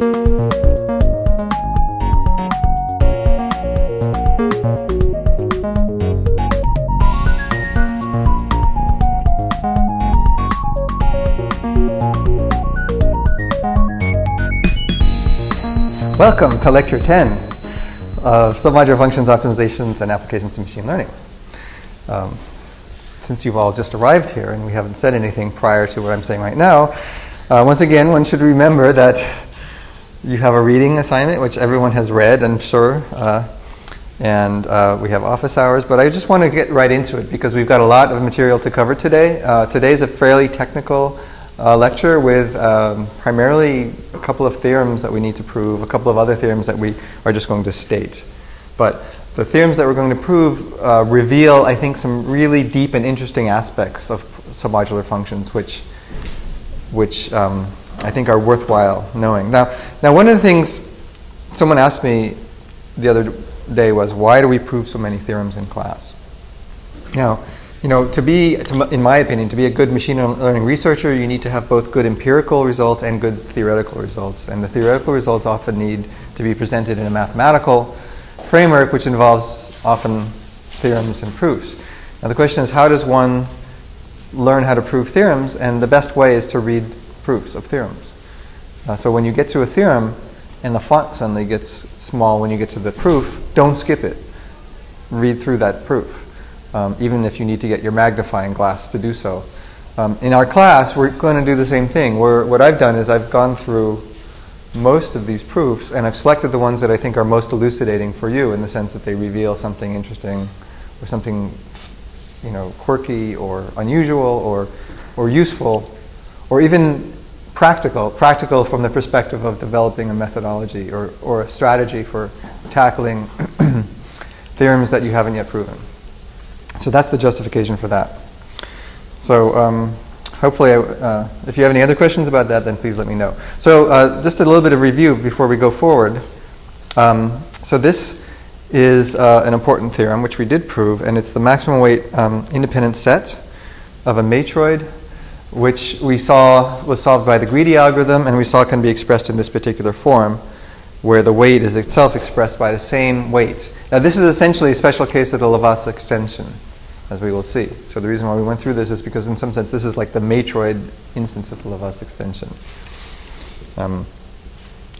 Welcome to Lecture 10 of Submodular Functions, Optimizations, and Applications to Machine Learning. Since you've all just arrived here and we haven't said anything prior to what I'm saying right now, once again, one should remember that you have a reading assignment, which everyone has read, I'm sure, and we have office hours. But I just want to get right into it because we've got a lot of material to cover today. Today's a fairly technical lecture with primarily a couple of theorems that we need to prove, a couple of other theorems that we are just going to state. But the theorems that we're going to prove reveal, I think, some really deep and interesting aspects of submodular functions, which I think are worthwhile knowing. Now, one of the things someone asked me the other day was, why do we prove so many theorems in class? Now, you know, in my opinion, to be a good machine learning researcher, you need to have both good empirical results and good theoretical results. And the theoretical results often need to be presented in a mathematical framework, which involves often theorems and proofs. Now the question is, how does one learn how to prove theorems? And the best way is to read proofs of theorems. So when you get to a theorem and the font suddenly gets small when you get to the proof, don't skip it. Read through that proof. Even if you need to get your magnifying glass to do so. In our class, we're going to do the same thing. What I've done is I've gone through most of these proofs, and I've selected the ones that I think are most elucidating for you, in the sense that they reveal something interesting, or something, you know, quirky, or unusual, or useful, or even practical from the perspective of developing a methodology or a strategy for tackling theorems that you haven't yet proven. So that's the justification for that. So hopefully, if you have any other questions about that, then please let me know. So just a little bit of review before we go forward. So this is an important theorem, which we did prove, and it's the maximum weight independent set of a matroid, which we saw was solved by the greedy algorithm, and we saw can be expressed in this particular form, where the weight is itself expressed by the same weight. Now this is essentially a special case of the Laplace extension, as we will see. So the reason why we went through this is because in some sense this is like the matroid instance of the Laplace extension. And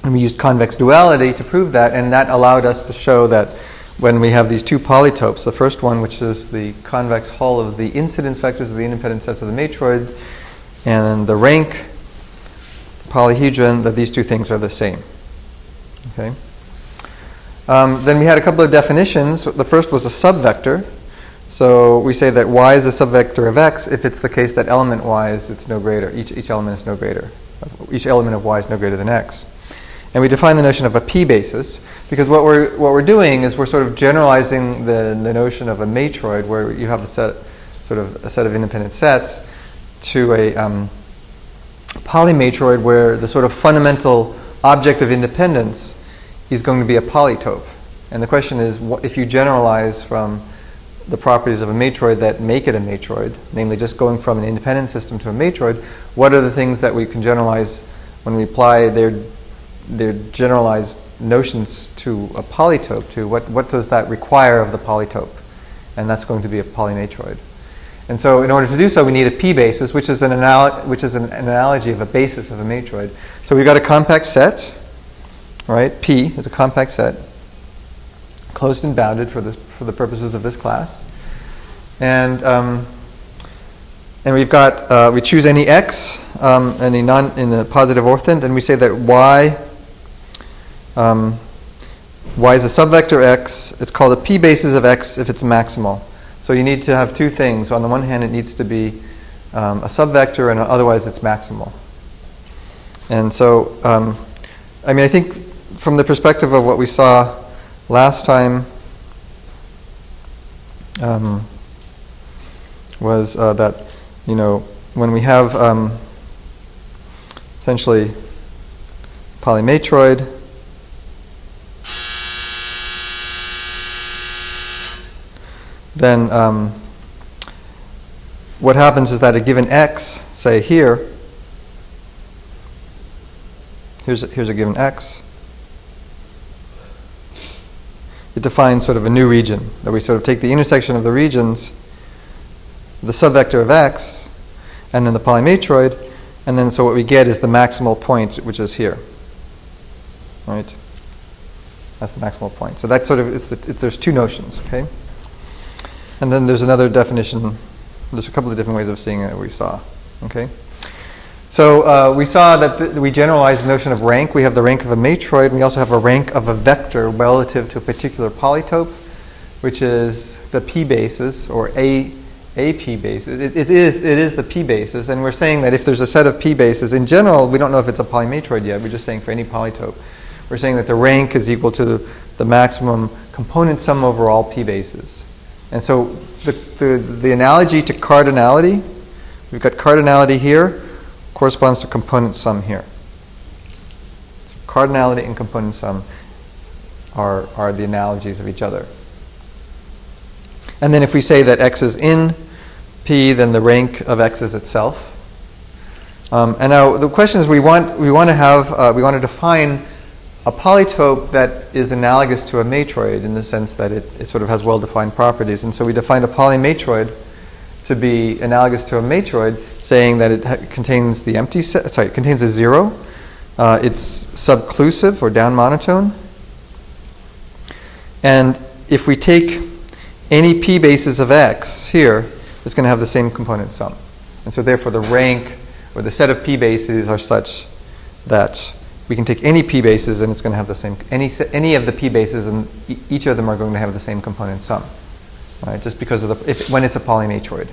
we used convex duality to prove that, and that allowed us to show that when we have these two polytopes, the first one, which is the convex hull of the incidence vectors of the independent sets of the matroid, and the rank polyhedron, that these two things are the same. Okay. Then we had a couple of definitions. The first was a subvector. So we say that y is a subvector of x if it's the case that element-wise it's no greater. Each element is no greater. Each element of y is no greater than x. And we define the notion of a p-basis, because what we're doing is we're sort of generalizing the notion of a matroid, where you have a set of independent sets, to a polymatroid, where the sort of fundamental object of independence is going to be a polytope. And the question is, if you generalize from the properties of a matroid that make it a matroid, namely just going from an independent system to a matroid, what are the things that we can generalize when we apply their generalized notions to a polytope? To what does that require of the polytope? And that's going to be a polymatroid. And so in order to do so, we need a p-basis, which is an analogy of a basis of a matroid. So we've got a compact set. Right, P is a compact set, closed and bounded for the purposes of this class, and we've got we choose any x, any in the positive orthant, and we say that y is a subvector x. It's called a p-basis of x if it's maximal. So you need to have two things. On the one hand, it needs to be a subvector, and otherwise it's maximal. And so, I mean, I think from the perspective of what we saw last time was that, you know, when we have essentially polymatroid, then what happens is that a given x, say here, here's a given x. It defines sort of a new region, that we sort of take the intersection of the regions, the subvector of x, and then the polymatroid, and then so what we get is the maximal point, which is here. Right? That's the maximal point. So that's sort of, there's two notions, okay? And then there's another definition. There's a couple of different ways of seeing it that we saw, okay? So we saw that we generalized the notion of rank. We have the rank of a matroid, and we also have a rank of a vector relative to a particular polytope, which is the p basis, or a p basis. It is the p basis, and we're saying that if there's a set of p bases, in general, we don't know if it's a polymatroid yet. We're just saying for any polytope, we're saying that the rank is equal to the maximum component sum over all p bases. And so the analogy to cardinality, we've got cardinality here, corresponds to component sum here. Cardinality and component sum are the analogies of each other. And then if we say that x is in P, then the rank of x is itself. And now the question is, we want to define a polytope that is analogous to a matroid in the sense that it sort of has well-defined properties. And so we defined a polymatroid to be analogous to a matroid, saying that it contains the empty set. Sorry, it contains a zero. It's subclusive or down monotone. And if we take any p bases of x here, it's going to have the same component sum. And so therefore the rank or the set of p bases are such that we can take any p bases and it's going to have the same, any of the p bases, and each of them are going to have the same component sum. Right, just because of when it's a polymatroid.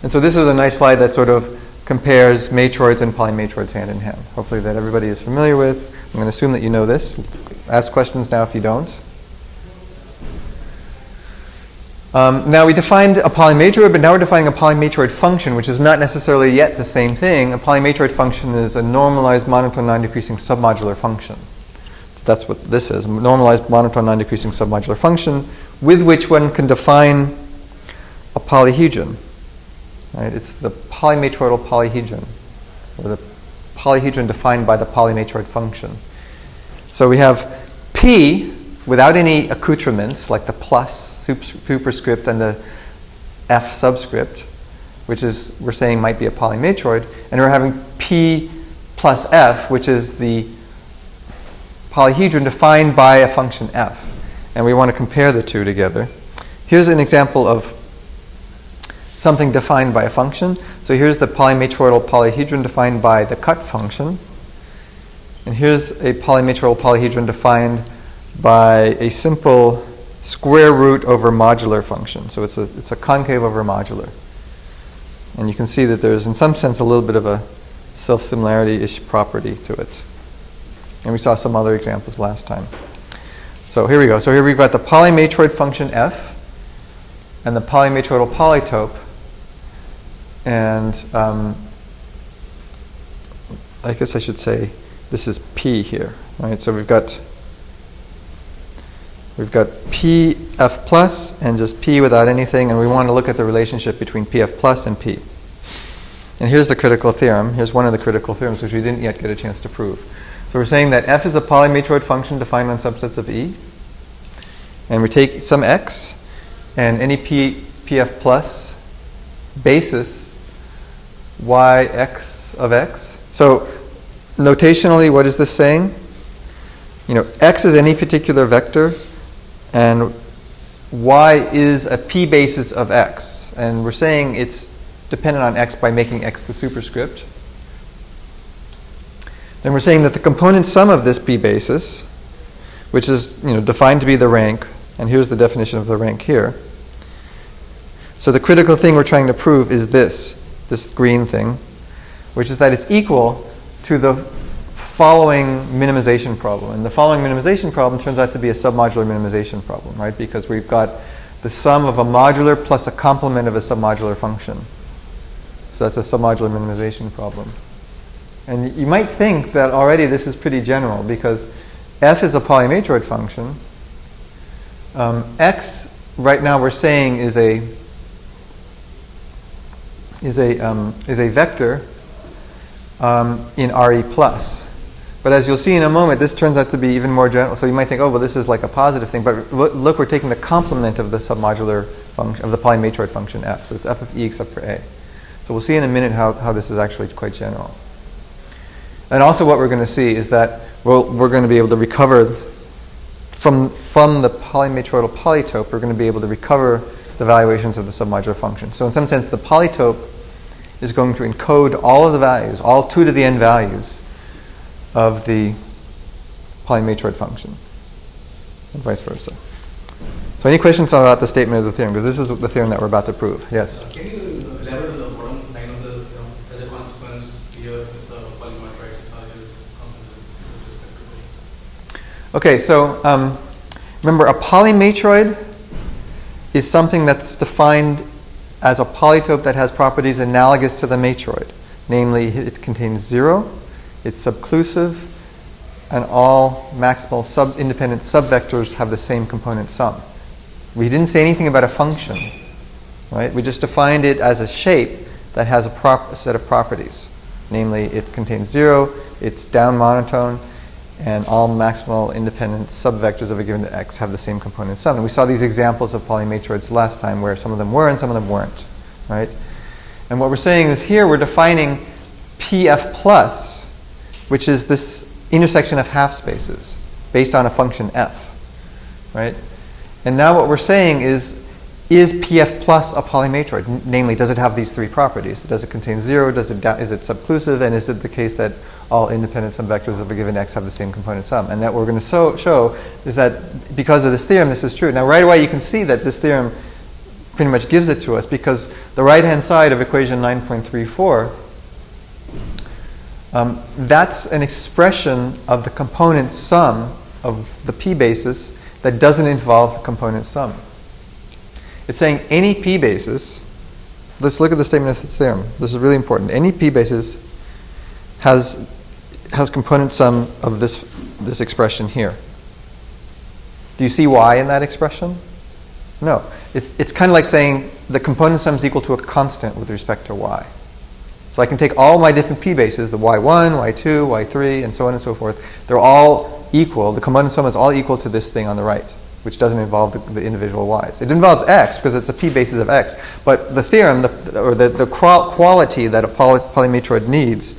And so this is a nice slide that sort of compares matroids and polymatroids hand in hand. Hopefully that everybody is familiar with. I'm going to assume that you know this. Ask questions now if you don't. Now we defined a polymatroid, but now we're defining a polymatroid function, which is not necessarily yet the same thing. A polymatroid function is a normalized monotone non-decreasing submodular function. That's what this is, a normalized monotone non-decreasing submodular function with which one can define a polyhedron. Right? It's the polymatroidal polyhedron, or the polyhedron defined by the polymatroid function. So we have P without any accoutrements, like the plus superscript and the F subscript, which is, we're saying, might be a polymatroid, and we're having P plus F, which is the polyhedron defined by a function f, and we want to compare the two together. Here's an example of something defined by a function. So here's the polymatroidal polyhedron defined by the cut function, and here's a polymatroidal polyhedron defined by a simple square root over modular function. So it's a concave over modular, and you can see that there's in some sense a little bit of a self-similarity-ish property to it. And we saw some other examples last time. So here we go. So here we've got the polymatroid function f and the polymatroidal polytope. And I guess I should say this is p here. Right? So we've got p f plus and just p without anything. And we want to look at the relationship between p f plus and p. And here's the critical theorem. Here's one of the critical theorems which we didn't yet get a chance to prove. So we're saying that f is a polymatroid function defined on subsets of E. And we take some x and any pf plus basis yx of x. So notationally, what is this saying? You know, x is any particular vector, and y is a p basis of x. And we're saying it's dependent on x by making x the superscript. Then we're saying that the component sum of this p basis, which is defined to be the rank, and here's the definition of the rank here. So the critical thing we're trying to prove is this green thing, which is that it's equal to the following minimization problem. And the following minimization problem turns out to be a submodular minimization problem, right? Because we've got the sum of a modular plus a complement of a submodular function. So that's a submodular minimization problem. And you might think that already this is pretty general, because f is a polymatroid function. X right now we're saying is a vector in RE plus. But as you'll see in a moment, this turns out to be even more general. So you might think, oh, well, this is like a positive thing. But look, we're taking the complement of the submodular function, of the polymatroid function f. So it's f of e except for a. So we'll see in a minute how this is actually quite general. And also what we're going to see is that we're going to be able to recover from the polymatroidal polytope, we're going to be able to recover the valuations of the submodular function. So in some sense, the polytope is going to encode all of the values, all 2 to the n values of the polymatroid function, and vice versa. So any questions about the statement of the theorem? Because this is the theorem that we're about to prove. Yes? Can you elaborate on the bottom line of the theorem? As a consequence, here is a polymatroid exercise is composite with respect to things. Okay, so remember, a polymatroid is something that's defined as a polytope that has properties analogous to the matroid. Namely, it contains 0, it's subclusive, and all maximal independent subvectors have the same component sum. We didn't say anything about a function, right? We just defined it as a shape that has a set of properties. Namely, it contains 0, it's down monotone, and all maximal independent subvectors of a given x have the same component sum. And we saw these examples of polymatroids last time where some of them were and some of them weren't, right? And what we're saying is here we're defining PF plus, which is this intersection of half spaces based on a function f, right? And now what we're saying is PF plus a polymatroid? Namely, does it have these 3 properties? Does it contain 0? Is it subclusive? And is it the case that all independent subvectors of a given x have the same component sum? And that we're going to show is that because of this theorem, this is true. Now, right away, you can see that this theorem pretty much gives it to us, because the right-hand side of equation 9.34, that's an expression of the component sum of the p basis that doesn't involve the component sum. It's saying any p basis, let's look at the statement of the theorem. This is really important. Any p basis has component sum of this expression here. Do you see y in that expression? No. It's kind of like saying the component sum is equal to a constant with respect to y. So I can take all my different p bases, the y1, y2, y3, and so on and so forth. They're all equal. The component sum is all equal to this thing on the right, which doesn't involve the individual y's. It involves x because it's a p basis of x. But the theorem, the quality that a polymatroid needs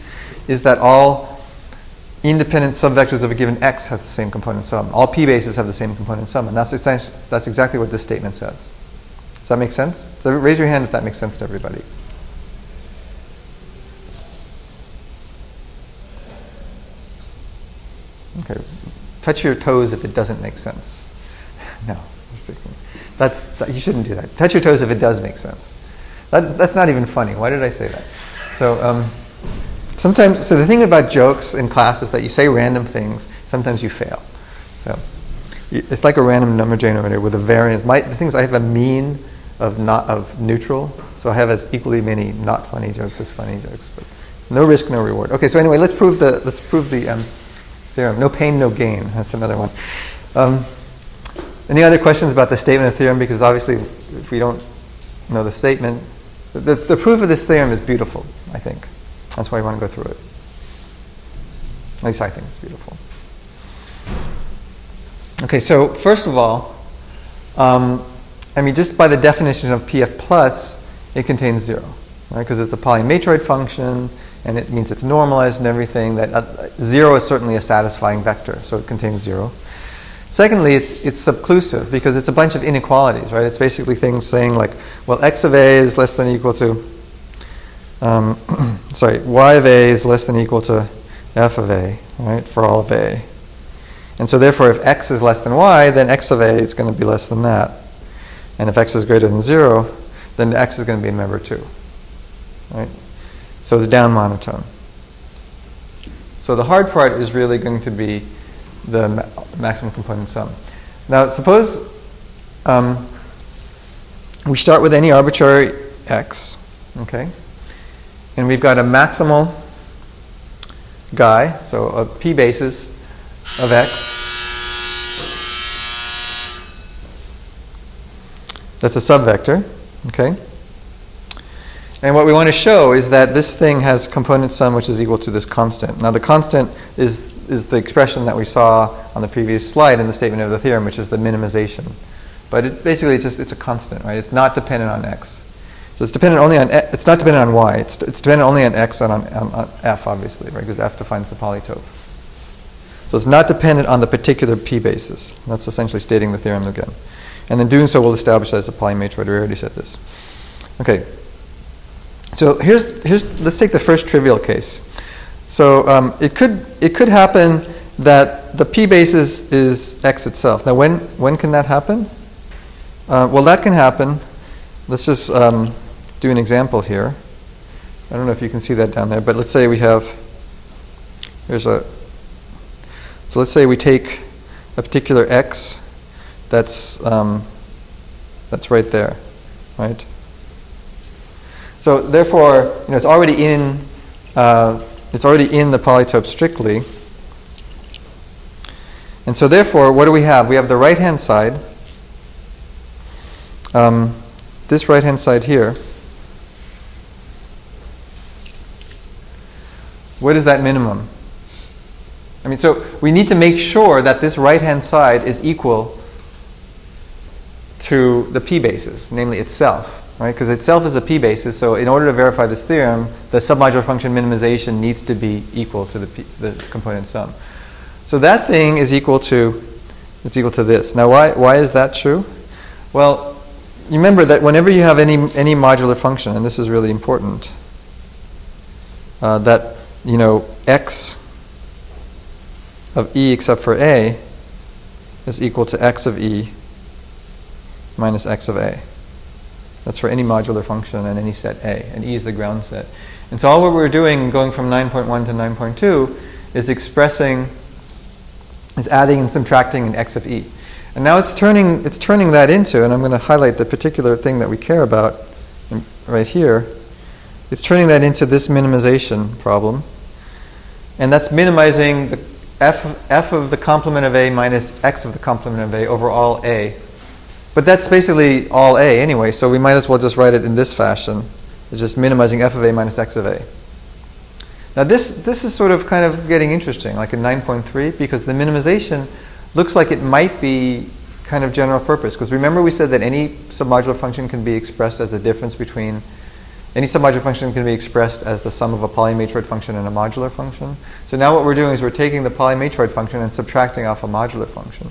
is that all independent subvectors of a given x has the same component sum. All p bases have the same component sum. And that's exactly what this statement says. Does that make sense? So raise your hand if that makes sense to everybody. Okay. Touch your toes if it doesn't make sense. No. You shouldn't do that. Touch your toes if it does make sense. That's not even funny. Why did I say that? So sometimes, the thing about jokes in class is that you say random things. Sometimes you fail. So it's like a random number generator with a variance. The things I have a mean of neutral. So I have as equally many not funny jokes as funny jokes. But no risk, no reward. Okay. So anyway, let's prove the theorem. No pain, no gain. That's another one. Any other questions about the statement of theorem? Because obviously, if we don't know the statement, the proof of this theorem is beautiful, I think. That's why I want to go through it. At least I think it's beautiful. Okay, so first of all, just by the definition of PF plus, it contains 0, right? Because it's a polymatroid function, and it means it's normalized and everything. That 0 is certainly a satisfying vector, so it contains 0. Secondly, it's subclusive because it's a bunch of inequalities, right? It's basically things saying like, well, x of a is less than or equal to, y of a is less than or equal to f of a, right, for all of a. And so therefore, if x is less than y, then x of a is going to be less than that. And if x is greater than 0, then x is going to be a member 2, right? So it's down monotone. So the hard part is really going to be the maximum component sum. Now suppose we start with any arbitrary x, okay? And we've got a maximal guy, so a p basis of x. That's a subvector, okay? And what we want to show is that this thing has component sum which is equal to this constant. Now the constant is the expression that we saw on the previous slide in the statement of the theorem, which is the minimization. But basically it's a constant, right? It's not dependent on x. So it's dependent only on it's not dependent on y. It's dependent only on x and on f, obviously, right? Because f defines the polytope. So it's not dependent on the particular p basis. That's essentially stating the theorem again. And in doing so, we'll establish that it's a polymatroid. We already said this. Okay. So let's take the first trivial case. So it could happen that the p basis is x itself. Now when can that happen? Well, that can happen. Let's just do an example here. I don't know if you can see that down there, but let's say we have so let's say we take a particular x that's right there, right? So therefore, it's already in the polytope strictly. And so therefore, what do we have? We have the right-hand side, this right-hand side here. What is that minimum? I mean, so we need to make sure that this right-hand side is equal to the p basis, namely itself. Right? Because itself is a p basis, so in order to verify this theorem, the submodular function minimization needs to be equal to the component sum. So that thing is equal to this. Now, why is that true? Well, you remember that whenever you have any modular function, and this is really important, that x of e except for a is equal to x of e minus x of a. That's for any modular function and any set A, and E is the ground set. And so all what we're doing, going from 9.1 to 9.2, is adding and subtracting an x of E. And now it's turning that into, and I'm going to highlight the particular thing that we care about right here. It's turning that into this minimization problem, and that's minimizing the f of the complement of A minus x of the complement of A over all A. But that's basically all A anyway, so we might as well just write it in this fashion. It's just minimizing f of A minus x of A. Now this is sort of kind of getting interesting, like in 9.3, because the minimization looks like it might be kind of general purpose. Because remember we said that any submodular function can be expressed as the difference between, any submodular function can be expressed as the sum of a polymatroid function and a modular function. So now what we're doing is we're taking the polymatroid function and subtracting off a modular function.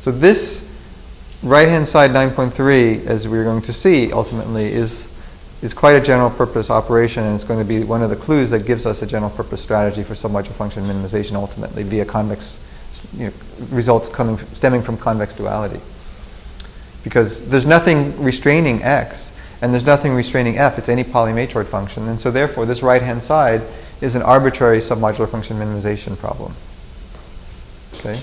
So this right-hand side 9.3, as we're going to see ultimately, is quite a general purpose operation, and it's going to be one of the clues that gives us a general purpose strategy for submodular function minimization ultimately via convex results stemming from convex duality. Because there's nothing restraining x, and there's nothing restraining f. It's any polymatroid function, and so therefore this right-hand side is an arbitrary submodular function minimization problem. Okay.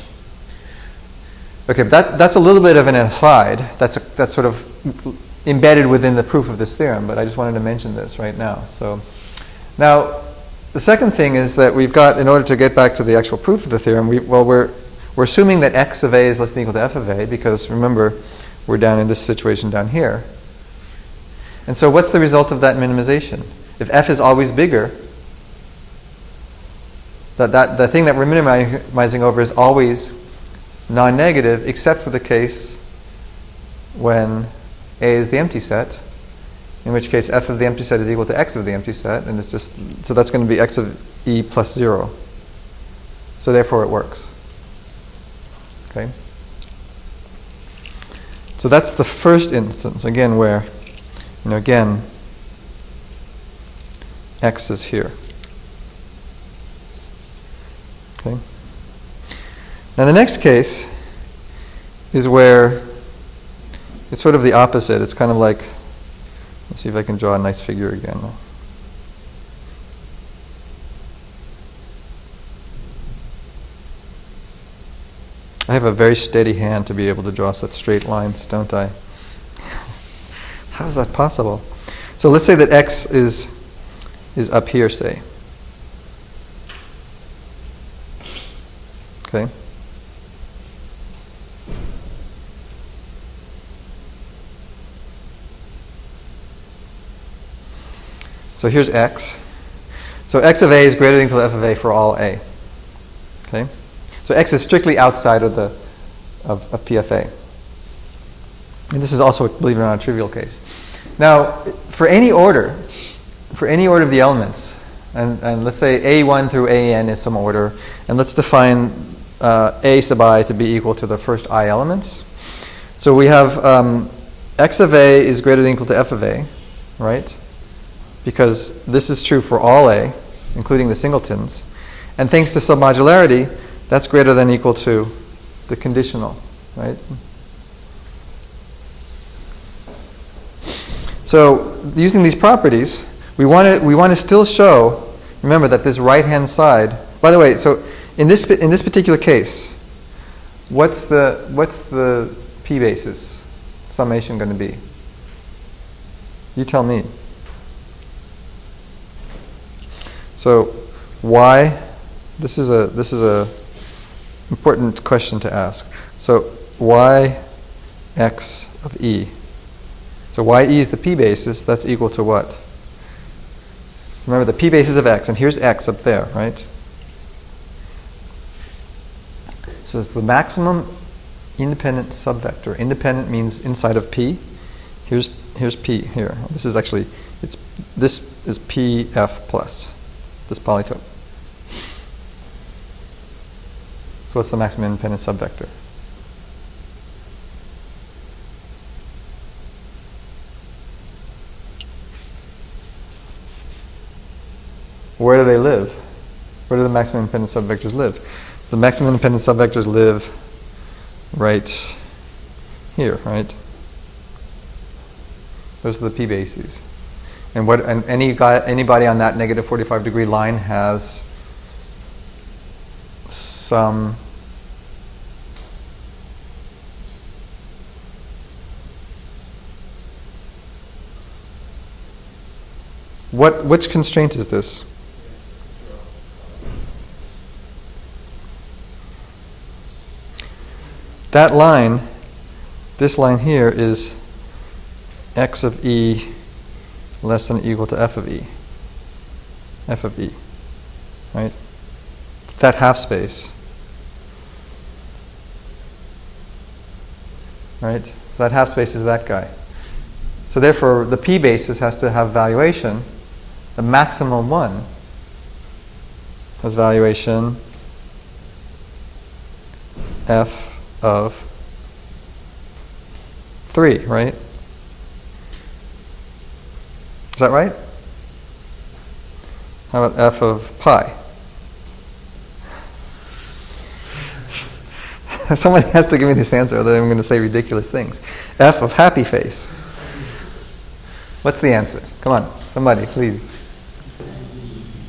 Okay, but that's a little bit of an aside. That's sort of embedded within the proof of this theorem, but I just wanted to mention this right now. So now the second thing is that we've got, in order to get back to the actual proof of the theorem, we're assuming that x of A is less than or equal to f of A, because remember, we're down in this situation down here. And so what's the result of that minimization? If f is always bigger, the thing that we're minimizing over is always non-negative, except for the case when A is the empty set, in which case f of the empty set is equal to x of the empty set, and it's just, so that's going to be x of E plus 0. So therefore it works. Okay? So that's the first instance, again, where, again, x is here. Okay? Now the next case is where it's sort of the opposite. It's kind of like, let's see if I can draw a nice figure again. I have a very steady hand to be able to draw such straight lines, don't I? How is that possible? So let's say that x is up here, say. Okay? So here's x. So x of a is greater than or equal to f of a for all a. Okay? So x is strictly outside of the of PFA. And this is also, believe it or not, a trivial case. Now, for any order of the elements, and let's say a1 through an is some order, and let's define a sub I to be equal to the first I elements. So we have x of a is greater than or equal to f of a, right? Because this is true for all a, including the singletons. And thanks to submodularity, that's greater than or equal to the conditional, right? So using these properties, we want to still show, remember that this right-hand side, by the way, so in this particular case, what's the p basis summation going to be? You tell me. So y, this is a important question to ask. So y x of e. So ye is the p basis. That's equal to what? Remember the p basis of x, and here's x up there, right? So it's the maximum independent subvector. Independent means inside of p. Here's p here. This is actually this is pf plus this polytope. So what's the maximum independent subvector? Where do they live? Where do the maximum independent subvectors live? The maximum independent subvectors live right here, right? Those are the p bases. And anybody on that negative 45-degree line has some which constraint is this? That line, this line here is x of e less than or equal to f of e. F of e, right? That half space, right? That half space is that guy. So therefore, the p basis has to have valuation. The maximum one has valuation f of 3, right? Is that right? How about f of pi? Somebody has to give me this answer, otherwise I'm going to say ridiculous things. F of happy face. What's the answer? Come on, somebody, please.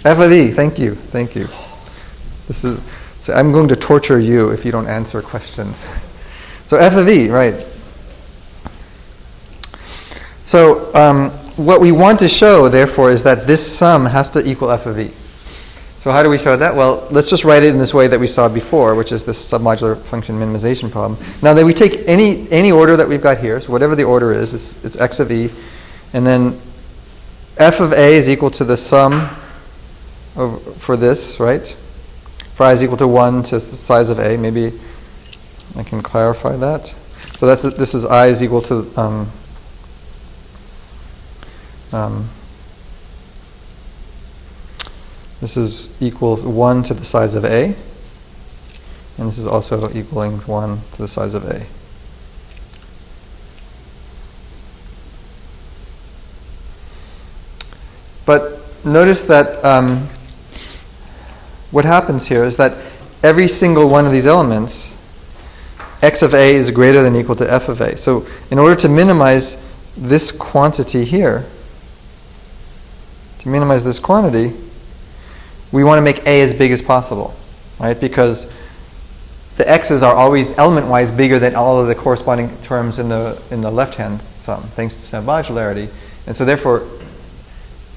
F of e. Thank you. Thank you. So I'm going to torture you if you don't answer questions. So f of e, right? So what we want to show, therefore, is that this sum has to equal f of e. So how do we show that? Well, let's just write it in this way that we saw before, which is this submodular function minimization problem. Now that we take any order that we've got here, so whatever the order is, it's x of e, and then f of a is equal to the sum for this, right? For I is equal to 1 to the size of a. Maybe I can clarify that. So this is I is equal to this is equals 1 to the size of a, and this is also equaling 1 to the size of a. But notice that what happens here is that every single one of these elements, x of a is greater than or equal to f of a. So in order to minimize this quantity here, we want to make a as big as possible, right? Because the x's are always element-wise bigger than all of the corresponding terms in the left-hand sum, thanks to submodularity. And so therefore,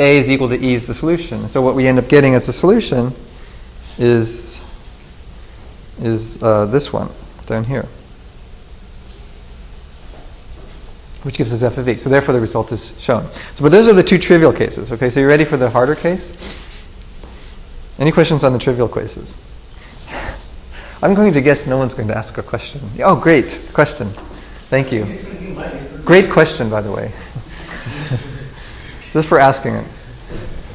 a is equal to e is the solution. So what we end up getting as a solution is this one down here. which gives us f of e. So therefore the result is shown. So, but those are the two trivial cases. Okay, so you ready for the harder case? Any questions on the trivial cases? I'm going to guess no one's going to ask a question. Oh, great question. Thank you. Great question, by the way. Just for asking it.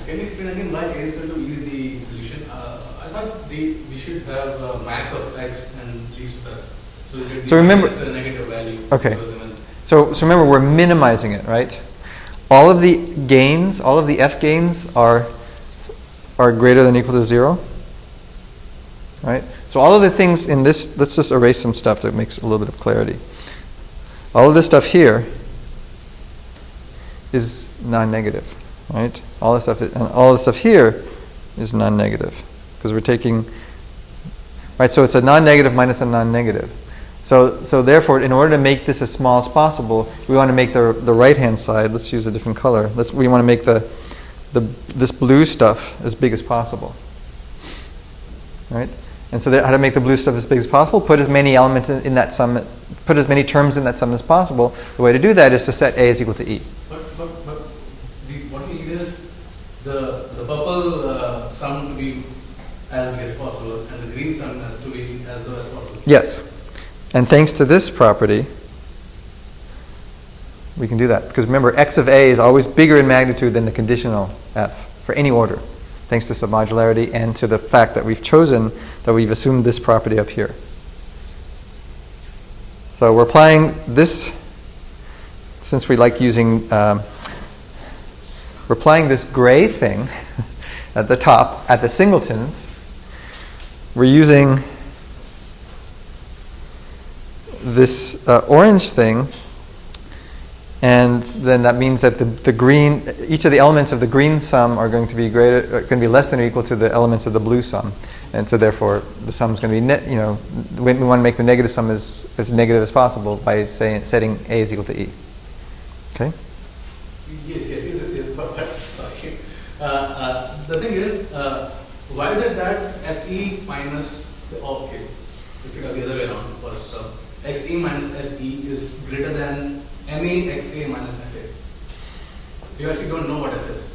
Can you explain again why a is equal to e is the solution? I thought we should have max of x and least of f. So remember, a negative value. Okay. So remember, we're minimizing it, right? All of the gains, all of the f gains are greater than or equal to 0, right? So all of the things in this, let's just erase some stuff that makes a little bit of clarity. All of this stuff here is non-negative, right? All this stuff, and all this stuff here is non-negative because we're taking, right? So it's a non-negative minus a non-negative. So therefore, in order to make this as small as possible, we want to make the right-hand side. Let's use a different color. We want to make this blue stuff as big as possible, right? And so how to make the blue stuff as big as possible? Put as many elements in that sum, put as many terms in that sum as possible. The way to do that is to set a is equal to e. But what we need is the purple sum to be as big as possible, and the green sum has to be as low as possible. Yes, and thanks to this property, we can do that. Because remember, x of a is always bigger in magnitude than the conditional f for any order, thanks to submodularity and to the fact that we've chosen, that we've assumed this property up here. So we're applying this, since we like using, we're applying this gray thing at the top, at the singletons. We're using this orange thing, and then that means that the green, each of the elements of the green sum are going to be going to be less than or equal to the elements of the blue sum, and so therefore the sum is going to be we want to make the negative sum as negative as possible by setting a is equal to e. Okay. Yes. But sorry. The thing is, why is it that fe minus okay, if you go the other way around, first xe minus fe is greater than any xa minus fa. You actually don't know what f is.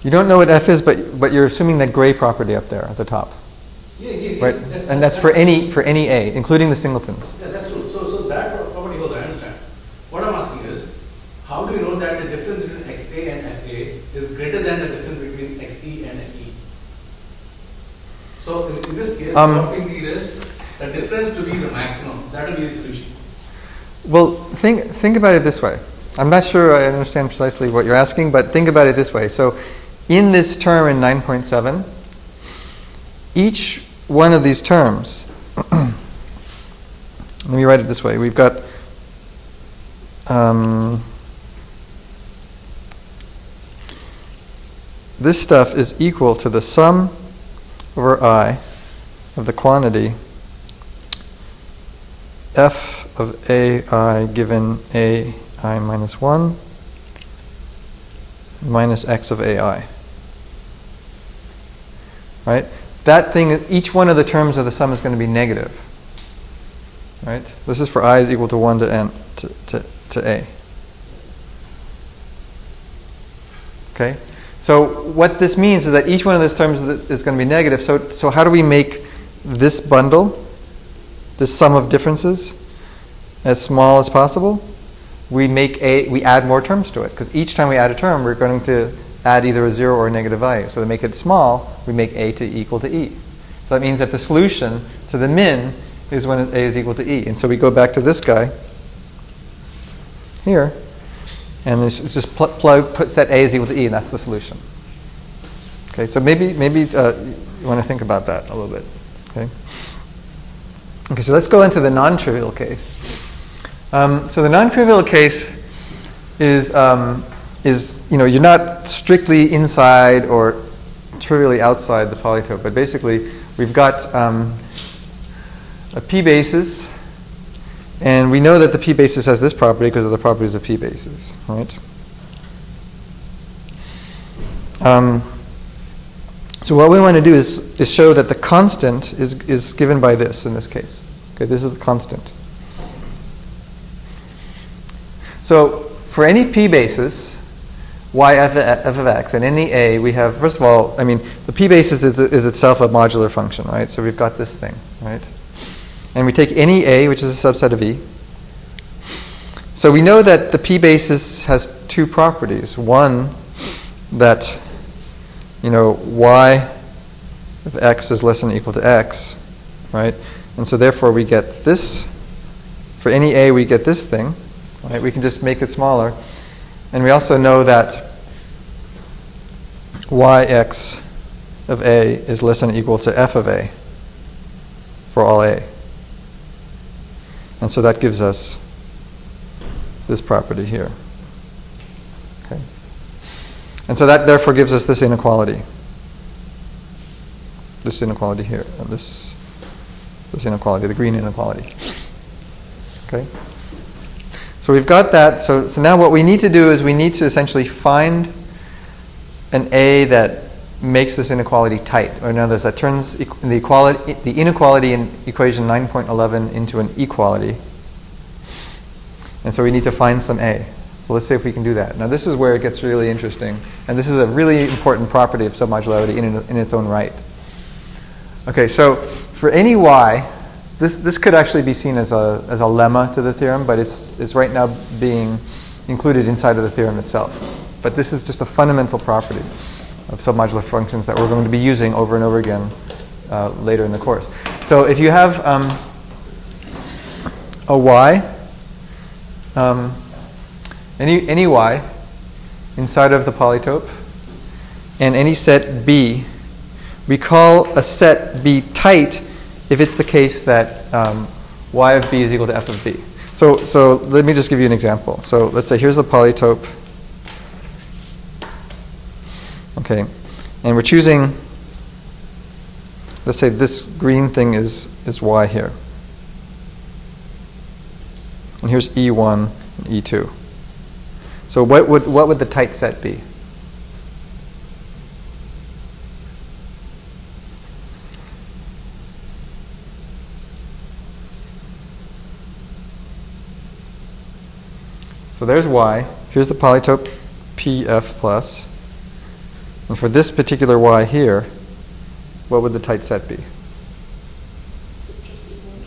You don't know what f is, but you're assuming that gray property up there at the top. Yes, right? And that's for any a, including the singletons. Yeah, that's true. So that property holds, I understand. What I'm asking is, how do you know that the difference between xa and fa is greater than the difference between xe and fe? So in this case, what we need is the difference to be the maximum. That will be the solution. Well, think about it this way. I'm not sure I understand precisely what you're asking, but think about it this way. So in this term in 9.7, each one of these terms, let me write it this way. We've got this stuff is equal to the sum over I of the quantity f of ai given ai minus 1 minus x of ai. Right? That thing, each one of the terms of the sum is going to be negative. Right? This is for I is equal to 1 to n to a. Okay? So what this means is that each one of those terms is going to be negative. So how do we make this bundle, this sum of differences, as small as possible? We add more terms to it, because each time we add a term, we're going to add either a 0 or a negative value. So to make it small, we make a to equal to e. So that means that the solution to the min is when a is equal to e. And so we go back to this guy here, and it's just set a is equal to e, and that's the solution. Okay, so maybe you want to think about that a little bit. Okay, so let's go into the non-trivial case. So the non-trivial case is you're not strictly inside or trivially outside the polytope, but basically we've got a p basis, and we know that the p basis has this property because of the properties of p basis, right? So what we want to do is show that the constant is given by this in this case. Okay, this is the constant. So for any p basis, y f of x, and any a, we have, first of all, I mean, the p basis is itself a modular function, right? So we've got this thing, right? And we take any a, which is a subset of e. So we know that the p basis has two properties. One, that, you know, y of x is less than or equal to x, right? And so therefore we get this, for any a we get this thing, right? We can just make it smaller. And we also know that yx of a is less than or equal to f of a for all a. And so that gives us this property here. Okay. And so that therefore gives us this inequality. This inequality here, and this inequality, the green inequality. Okay. So we've got that. So now what we need to do is we need to essentially find an A that makes this inequality tight. Or in other words, that turns the inequality in equation 9.11 into an equality. And so we need to find some A. So let's see if we can do that. Now this is where it gets really interesting. And this is a really important property of submodularity in its own right. Okay, so for any y, this could actually be seen as a lemma to the theorem, but it's right now being included inside of the theorem itself. But this is just a fundamental property of submodular functions that we're going to be using over and over again later in the course. So if you have a y, any y inside of the polytope, and any set B, we call a set B tight if it's the case that y of b is equal to f of b. So let me just give you an example. So let's say here's the polytope. Okay, and we're choosing, let's say this green thing is y here. And here's E1 and E2. So what would the tight set be? So there's y. Here's the polytope PF plus. And for this particular y here, what would the tight set be? Just E1.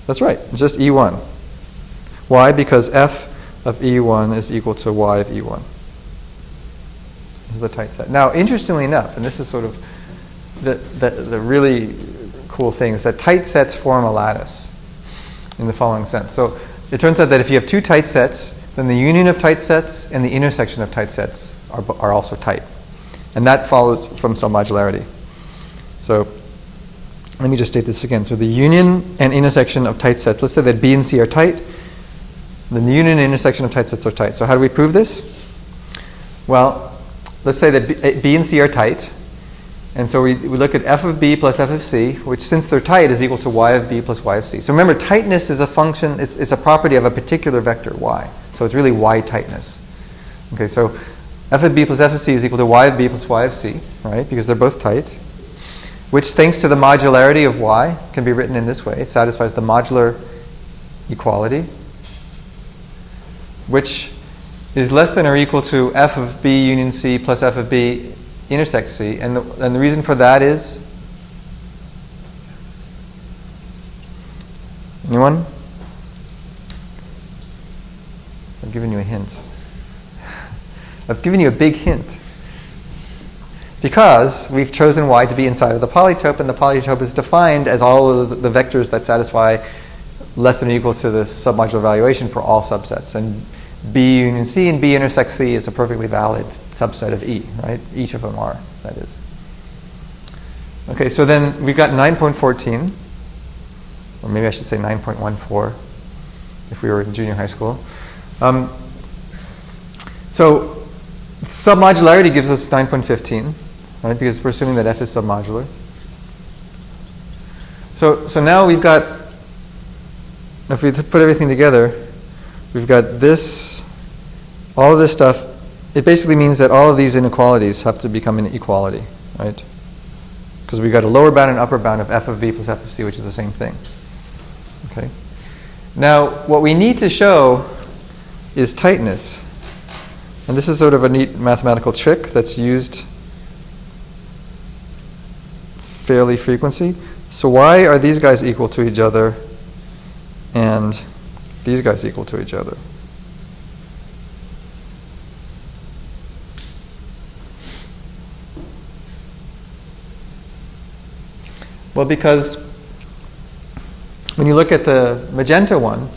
That's right. It's just E1. Why? Because f of E1 is equal to y of E1. This is the tight set. Now, interestingly enough, and this is sort of the really cool thing, is that tight sets form a lattice in the following sense. So it turns out that if you have two tight sets, then the union of tight sets and the intersection of tight sets are also tight. And that follows from submodularity. So let me just state this again. So the union and intersection of tight sets, let's say that B and C are tight, then the union and intersection of tight sets are tight. So how do we prove this? Well, let's say that B and C are tight. And so we look at f of b plus f of c, which since they're tight is equal to y of b plus y of c. So remember, tightness is a function, it's a property of a particular vector, y. So it's really y tightness. Okay, so f of b plus f of c is equal to y of b plus y of c, right? Because they're both tight. Which, thanks to the modularity of y, can be written in this way. It satisfies the modular equality, which is less than or equal to f of b union c plus f of b intersect c. And the reason for that is? Anyone? I've given you a hint. I've given you a big hint. Because we've chosen y to be inside of the polytope, and the polytope is defined as all of the vectors that satisfy less than or equal to the submodular evaluation for all subsets. And B union C and B intersect C is a perfectly valid subset of E, right? Each of them are, that is. Okay, so then we've got 9.14, or maybe I should say 9.14 if we were in junior high school. So submodularity gives us 9.15, right? Because we're assuming that F is submodular. So now we've got, if we put everything together, we've got this, all of this stuff. It basically means that all of these inequalities have to become an equality, right? Because we've got a lower bound and upper bound of f of b plus f of c, which is the same thing. Okay. Now, what we need to show is tightness. And this is sort of a neat mathematical trick that's used fairly frequently. So why are these guys equal to each other and these guys equal to each other? Well, because when you look at the magenta one,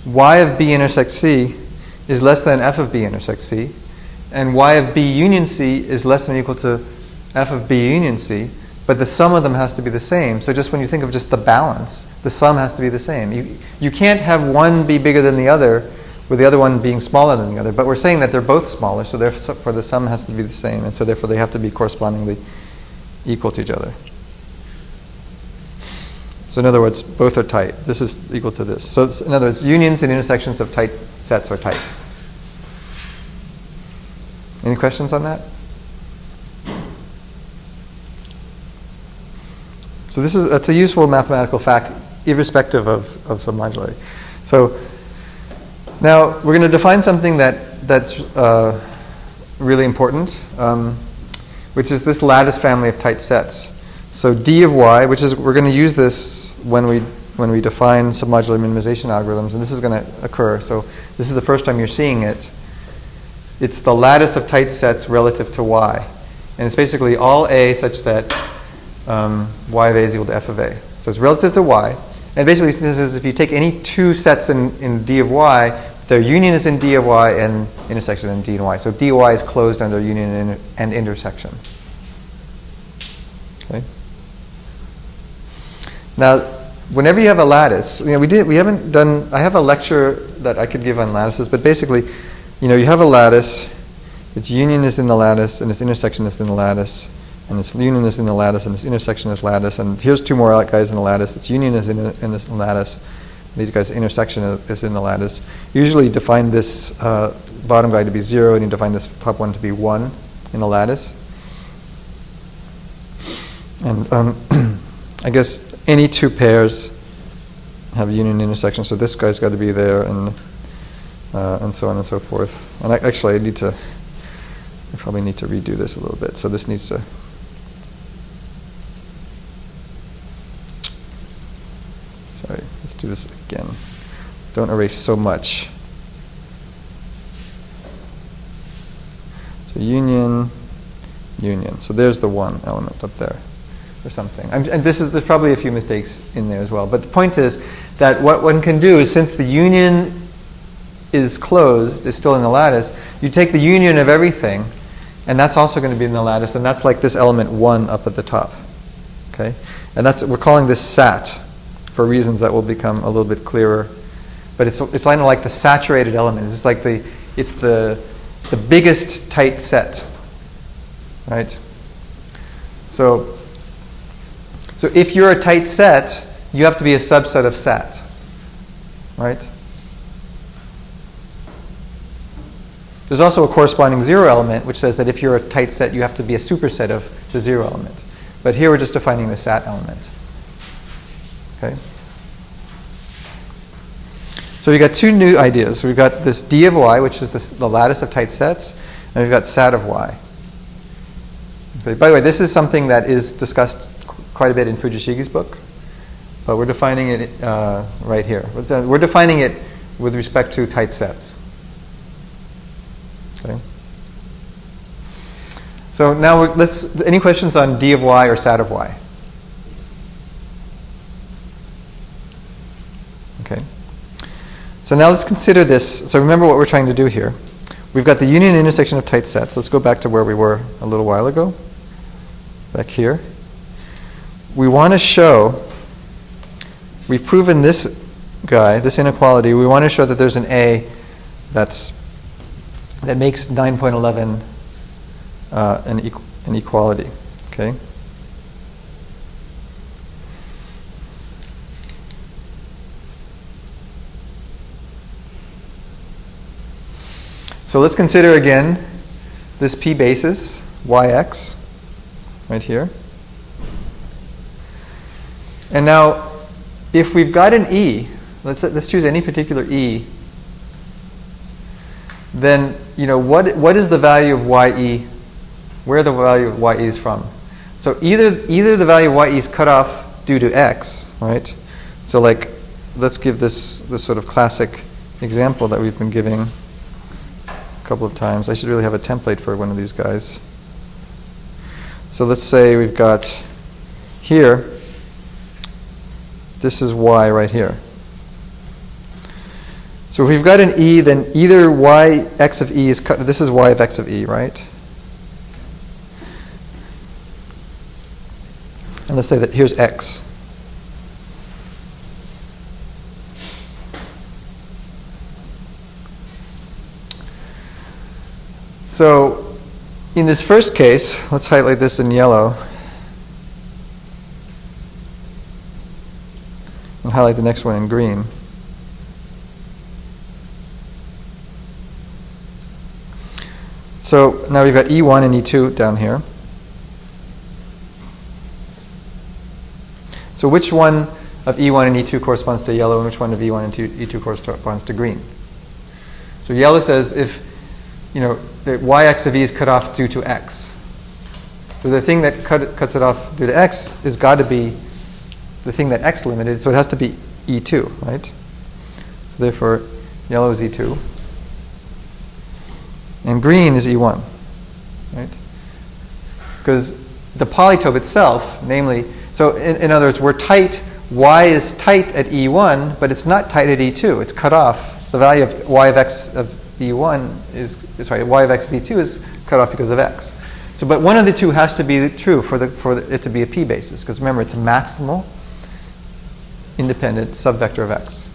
y of b intersects c is less than f of b intersects c, and y of b union c is less than or equal to f of b union c, but the sum of them has to be the same. So just when you think of just the balance, the sum has to be the same. You can't have one be bigger than the other with the other one being smaller than the other, but we're saying that they're both smaller, so therefore the sum has to be the same, and so therefore they have to be correspondingly equal to each other. So in other words, both are tight. This is equal to this. So in other words, unions and intersections of tight sets are tight. Any questions on that? So that's a useful mathematical fact, irrespective of submodularity. So now we're going to define something that's really important, which is this lattice family of tight sets. So d of y, which is, we're going to use this when we define submodular minimization algorithms, and this is going to occur. So this is the first time you're seeing it. It's the lattice of tight sets relative to y. And it's basically all a such that y of a is equal to f of a. So it's relative to y. And basically this is if you take any two sets in d of y, their union is in d of y and intersection in d and y. So dy is closed under union and intersection. Okay. Now, whenever you have a lattice, we haven't done. I have a lecture that I could give on lattices, but basically, you have a lattice. Its union is in the lattice, and its intersection is in the lattice, and its union is in the lattice, and its intersection is lattice. And here's two more guys in the lattice. Its union is in this lattice. These guys' intersection is in the lattice. Usually, you define this bottom guy to be 0, and you define this top one to be 1 in the lattice. And I guess any two pairs have union intersection, so this guy's got to be there, and so on and so forth. And I probably need to redo this a little bit. So this needs to. Sorry, let's do this again. Don't erase so much. So union. So there's the one element up there. Or something. And there's probably a few mistakes in there as well. But the point is that what one can do is, since the union is closed, is still in the lattice, you take the union of everything, and that's also going to be in the lattice, and that's like this element 1 up at the top. Okay? And we're calling this sat for reasons that will become a little bit clearer. But it's kind of like the saturated element. It's like it's the biggest tight set. Right? So if you're a tight set, you have to be a subset of sat, right? There's also a corresponding 0 element, which says that if you're a tight set, you have to be a superset of the 0 element. But here we're just defining the sat element. Okay? So we've got two new ideas. We've got this d of y, which is the lattice of tight sets, and we've got sat of y. Okay. By the way, this is something that is discussed quite a bit in Fujishige's book, but we're defining it right here. We're defining it with respect to tight sets. Okay. So now any questions on d of y or sat of y? Okay. So now let's consider this. So remember what we're trying to do here. We've got the union intersection of tight sets. Let's go back to where we were a little while ago. Back here. We want to show, we've proven this guy, this inequality, we want to show that there's an A that makes 9.11 an equality. Okay? So let's consider again this P basis, yx, right here. And now, if we've got an E, let's choose any particular E. then what is the value of ye? Where the value of ye is from? So either the value of ye is cut off due to x, right? So like, let's give this sort of classic example that we've been giving a couple of times. I should really have a template for one of these guys. So let's say we've got here, this is y right here. So if we've got an e, then either y x of e is cut, this is y of x of e, right? And let's say that here's x. So in this first case, let's highlight this in yellow. And highlight the next one in green. So now we've got E1 and E2 down here. So which one of E1 and E2 corresponds to yellow, and which one of E1 and E2 corresponds to green? So yellow says if the yx of e is cut off due to x. So the thing that cuts it off due to x has got to be the thing that x limited, so it has to be E2, right? So therefore, yellow is E2. And green is E1, right? Because the polytope itself, namely, so in other words, we're tight, y is tight at E1, but it's not tight at E2. It's cut off. The value of y of x of E1 y of x of E2 is cut off because of x. So, but one of the two has to be true for it to be a p basis, because remember, it's a maximal independent subvector of x.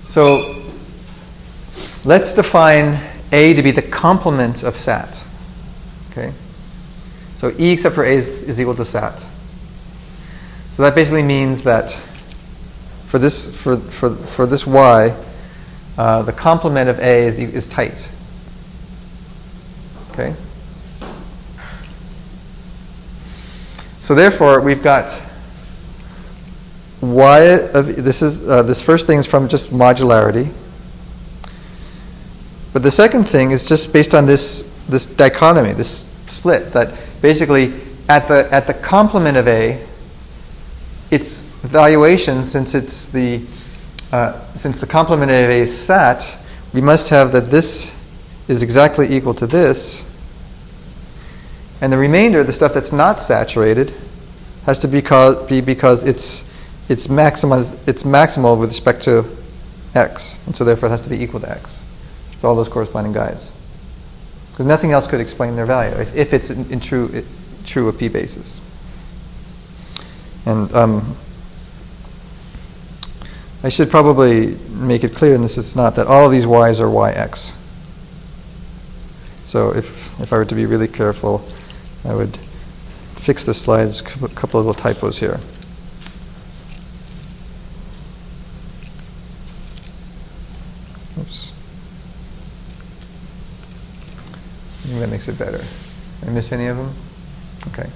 So let's define A to be the complement of SAT. Okay? So E except for A is equal to SAT. So that basically means that for this y, the complement of A is tight. Okay? So therefore, we've got y of this first thing is from just modularity. But the second thing is just based on this dichotomy, this split, that basically at the complement of A, its valuation, since the complement of A is SAT, we must have that this is exactly equal to this, and the remainder, the stuff that's not saturated, has to be because it's maximal with respect to x, and so therefore it has to be equal to x. So all those corresponding guys, because nothing else could explain their value if it's in true a p basis. And I should probably make it clear, and this is not, that all of these y's are yx. So if I were to be really careful, I would fix the slides, a couple of little typos here. Oops. I think that makes it better. Did I miss any of them? Okay.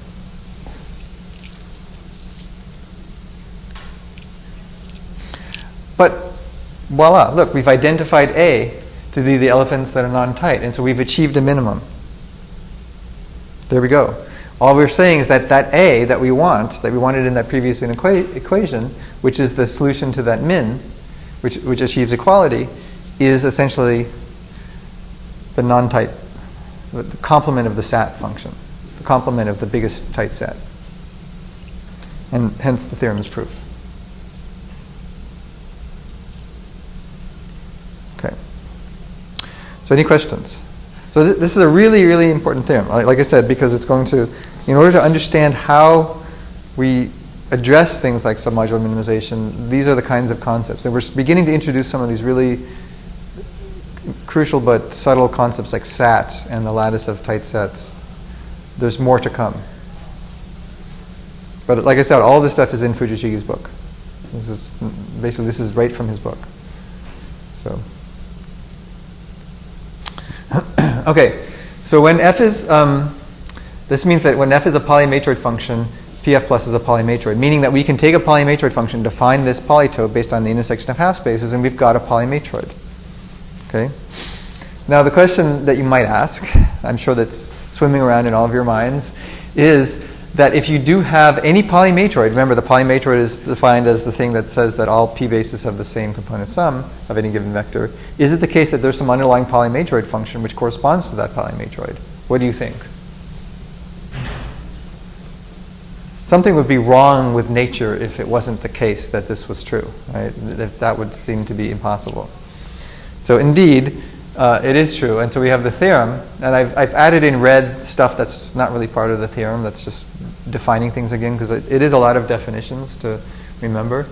But voila, look, we've identified A to be the elements that are non-tight, and so we've achieved a minimum. There we go. All we're saying is that A that we wanted in that previous equation, which is the solution to that min, which achieves equality, is essentially the non-tight, the complement of the SAT function, the complement of the biggest tight set. And hence the theorem is proved. Okay. So any questions? So this is a really, really important theorem, like I said, because it's going to, in order to understand how we address things like submodular minimization, these are the kinds of concepts. And we're beginning to introduce some of these really crucial but subtle concepts like SAT and the lattice of tight sets. There's more to come. But like I said, all this stuff is in Fujishige's book. This is right from his book. So. Okay, so when f is, this means that when f is a polymatroid function, PF plus is a polymatroid, meaning that we can take a polymatroid function, define this polytope based on the intersection of half spaces, and we've got a polymatroid. Okay? Now the question that you might ask, I'm sure that's swimming around in all of your minds, is that if you do have any polymatroid, remember the polymatroid is defined as the thing that says that all p bases have the same component sum of any given vector, is it the case that there's some underlying polymatroid function which corresponds to that polymatroid? What do you think? Something would be wrong with nature if it wasn't the case that this was true, right? That would seem to be impossible. So indeed, it is true. And so we have the theorem, and I've added in red stuff that's not really part of the theorem, that's just defining things again, because it is a lot of definitions to remember.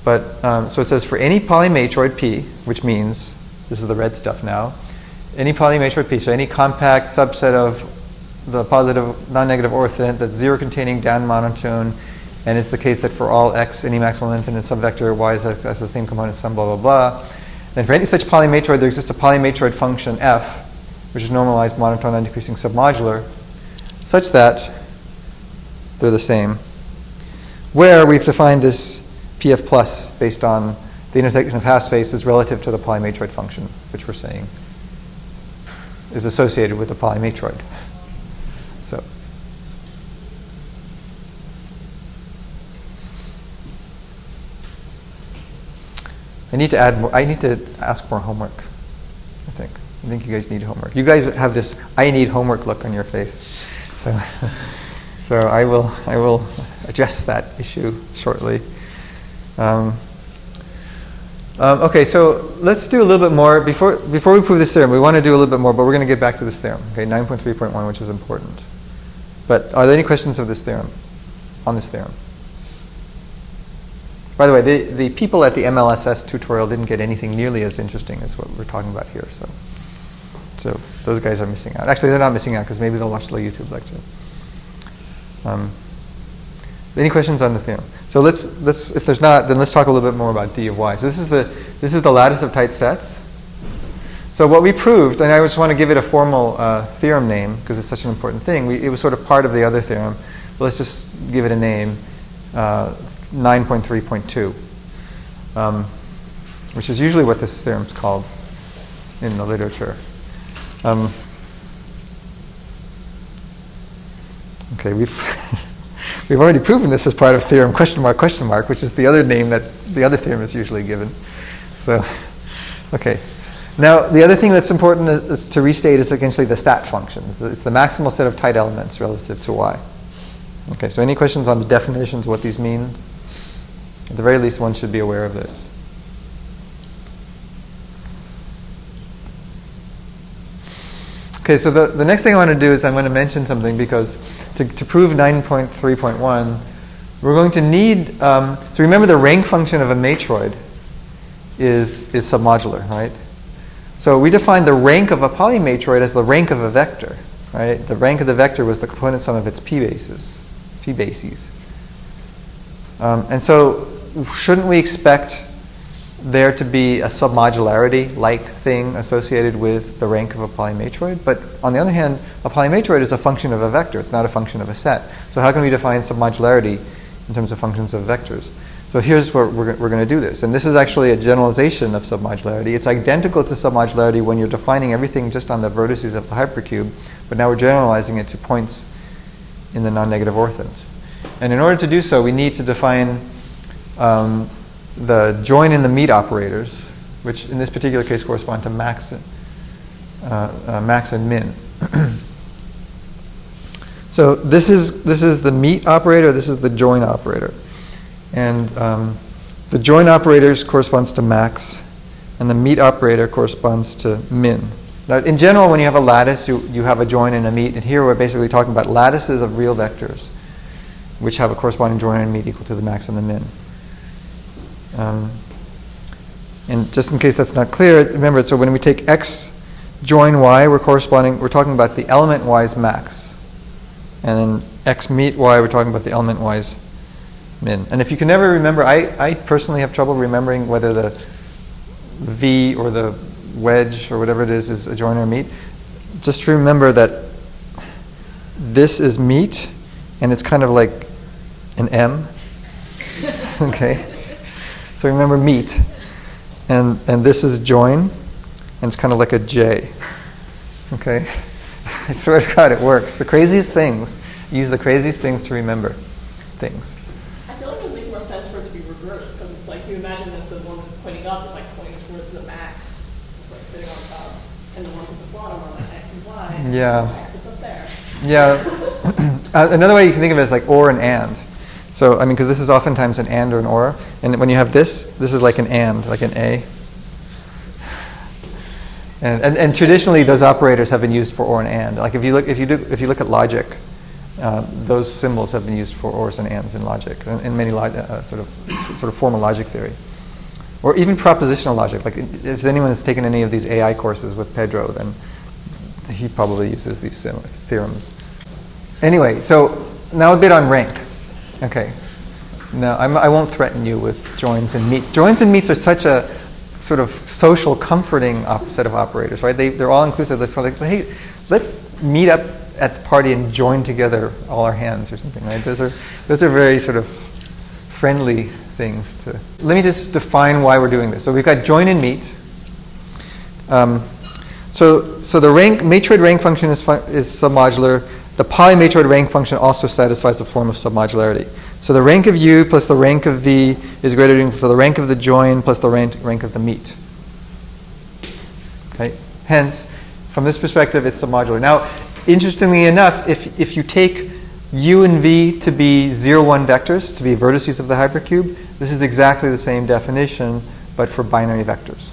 But so it says for any polymatroid P, which means, this is the red stuff now, any polymatroid P, so any compact subset of the positive non-negative orthant that's zero containing down monotone, and it's the case that for all x, any maximal infinite subvector y has the same component sum, blah, blah, blah. Then for any such polymatroid, there exists a polymatroid function f, which is normalized monotone undecreasing submodular, such that they're the same, where we've defined this PF plus based on the intersection of half spaces relative to the polymatroid function, which we're saying is associated with the polymatroid. So I need to add more. I need to ask more homework. I think you guys need homework. You guys have this "I need homework" look on your face, so so I will address that issue shortly. Okay, so let's do a little bit more before we prove this theorem. We want to do a little bit more, but we're going to get back to this theorem. Okay, 9.3.1, which is important. But are there any questions of this theorem, on this theorem? By the way, the people at the MLSS tutorial didn't get anything nearly as interesting as what we're talking about here. So those guys are missing out. Actually, they're not missing out because maybe they'll watch the YouTube lecture. Any questions on the theorem? So let's if there's not, then let's talk a little bit more about d of y. So this is the lattice of tight sets. So what we proved, and I just want to give it a formal theorem name because it's such an important thing. It was sort of part of the other theorem. But let's just give it a name, 9.3.2, which is usually what this theorem is called in the literature. Okay, we've already proven this as part of theorem question mark, which is the other name that the other theorem is usually given. So, okay. Now, the other thing that's important is to restate is essentially the stat function. It's the maximal set of tight elements relative to y. Okay, so any questions on the definitions, what these mean? At the very least, one should be aware of this. Okay, so the next thing I want to do is I'm going to mention something because to prove 9.3.1, we're going to need, so remember the rank function of a matroid is submodular, right? So we defined the rank of a polymatroid as the rank of a vector, right? The rank of the vector was the component sum of its p bases. And so shouldn't we expect there to be a submodularity-like thing associated with the rank of a polymatroid? But on the other hand, a polymatroid is a function of a vector. It's not a function of a set. So how can we define submodularity in terms of functions of vectors? So here's where we're going to do this. And this is actually a generalization of submodularity. It's identical to submodularity when you're defining everything just on the vertices of the hypercube, but now we're generalizing it to points in the non-negative orthant. And in order to do so, we need to define the join and the meet operators, which in this particular case correspond to max and min. So this is the meet operator, this is the join operator. And the join operators corresponds to max, and the meet operator corresponds to min. Now, in general, when you have a lattice, you have a join and a meet. And here we're basically talking about lattices of real vectors, which have a corresponding join and meet equal to the max and the min. And just in case that's not clear, remember, so when we take x join y, we're talking about the element y's max. And then x meet y, we're talking about the element y's min. And if you can never remember, I personally have trouble remembering whether the v or the wedge or whatever it is a join or a meet. Just remember that this is meet, and it's kind of like an M. Okay. So remember meet. And this is join, and it's kind of like a J. Okay. I swear to God, it works. The craziest things, use the craziest things to remember things. I feel like it would make more sense for it to be reversed, because it's like you imagine that the one that's pointing up is like pointing towards the max. It's like sitting on top, and the ones at the bottom are like X and Y. And Yeah. the X that's up there. Yeah. Another way you can think of it is like or and and. So, I mean, because this is oftentimes an and or an or. And when you have this is like an and, like an A. And traditionally, those operators have been used for or and and. Like if you look at logic, those symbols have been used for ors and ands in logic, in many sort of formal logic theory, or even propositional logic. Like if anyone has taken any of these AI courses with Pedro, then he probably uses these theorems. Anyway, so now a bit on rank. Okay. Now I won't threaten you with joins and meets. Joins and meets are such a sort of social, comforting set of operators, right? They're all inclusive. They're sort of like, hey, let's meet up at the party and join together all our hands or something, right? Those are very sort of friendly things to. Let me just define why we're doing this. So we've got join and meet. So the Matroid rank function is submodular. The Polymatroid rank function also satisfies the form of submodularity. So the rank of U plus the rank of V is greater than the rank of the join plus the rank of the meet. Okay. Hence, from this perspective, it's submodular. Now, interestingly enough, if you take U and V to be 0, 1 vectors, to be vertices of the hypercube, this is exactly the same definition, but for binary vectors,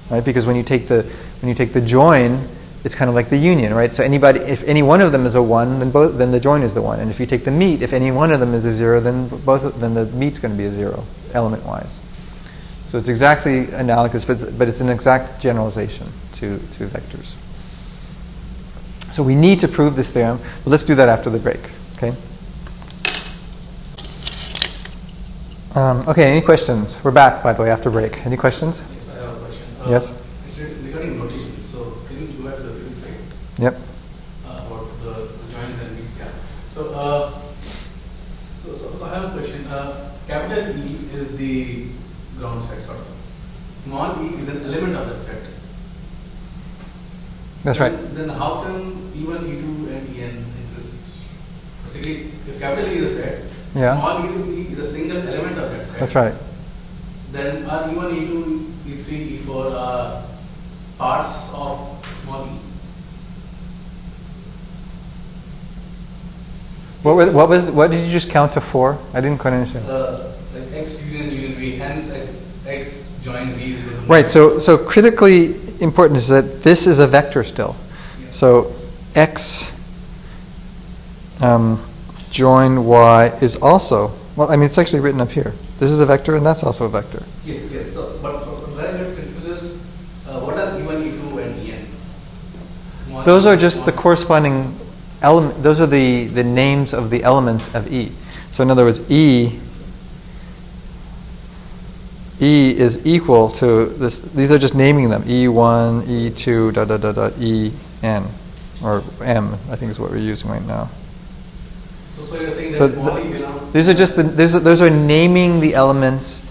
right? Because when you take the join, it's kind of like the union, right? So if any one of them is a 1, then the join is the 1. And if you take the meet, if any one of them is a 0, then the meet's going to be a 0, element-wise. So it's exactly analogous, but it's an exact generalization to vectors. So we need to prove this theorem, but let's do that after the break, okay? Okay, any questions? We're back, by the way, after break. Any questions? Yes, I have a question. Yes? It's regarding notation. So can you go back to the previous slide? Yep. About the joins and meets. Yeah. So I have a question. Capital E is the ground set, sort of. Small e is an element of that set. That's right. Then how can E1, E2, and En exist? Basically, if capital E is a set, Yeah. small e is a single element of that set. That's right. Then are E1, E2, E3, E4 are parts of small e? What did you just count to 4? I didn't quite understand. Like X union V, hence X join V is equal to Right. So critically important is that this is a vector still. Yeah. So X join Y is also, well, I mean, it's actually written up here. This is a vector, and that's also a vector. Yes. So, but where I get confused is what are E1, E2, and En? Small Those e, are just small the corresponding element. Those are the names of the elements of E. So in other words, E is equal to this. These are just naming them. E1, E2, En, or M, I think is what we're using right now. So you're saying that So small e belongs. these are just those are naming the elements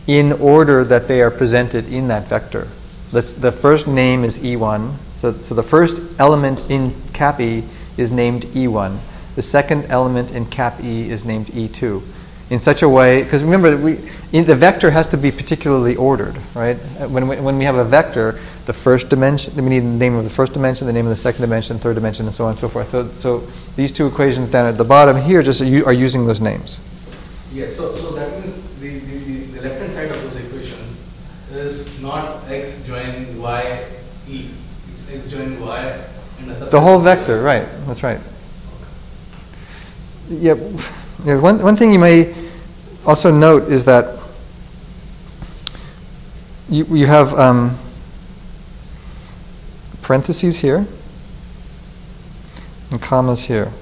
in order that they are presented in that vector. The first name is E1. So the first element in cap E is named E1. The second element in cap E is named E2. In such a way, because remember, the vector has to be particularly ordered, right? When we have a vector, the first dimension, we need the name of the first dimension, the name of the second dimension, third dimension, and so on and so forth. So these two equations down at the bottom here just are using those names. Yes. So that means the left hand side of those equations is not X join Y E. It's X join Y and a The whole vector, right? That's right. Yeah. One thing you may also note is that you have parentheses here and commas here.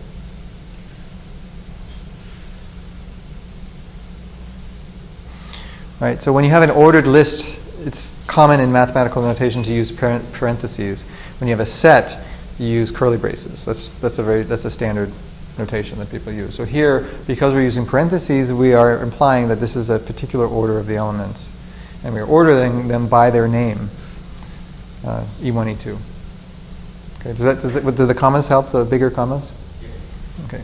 Right. So when you have an ordered list, it's common in mathematical notation to use parentheses. When you have a set, you use curly braces. That's a standard notation that people use. So here, because we're using parentheses, we are implying that this is a particular order of the elements. And we're ordering them by their name, E1, E2. Okay, do the commas help, the bigger commas? Okay.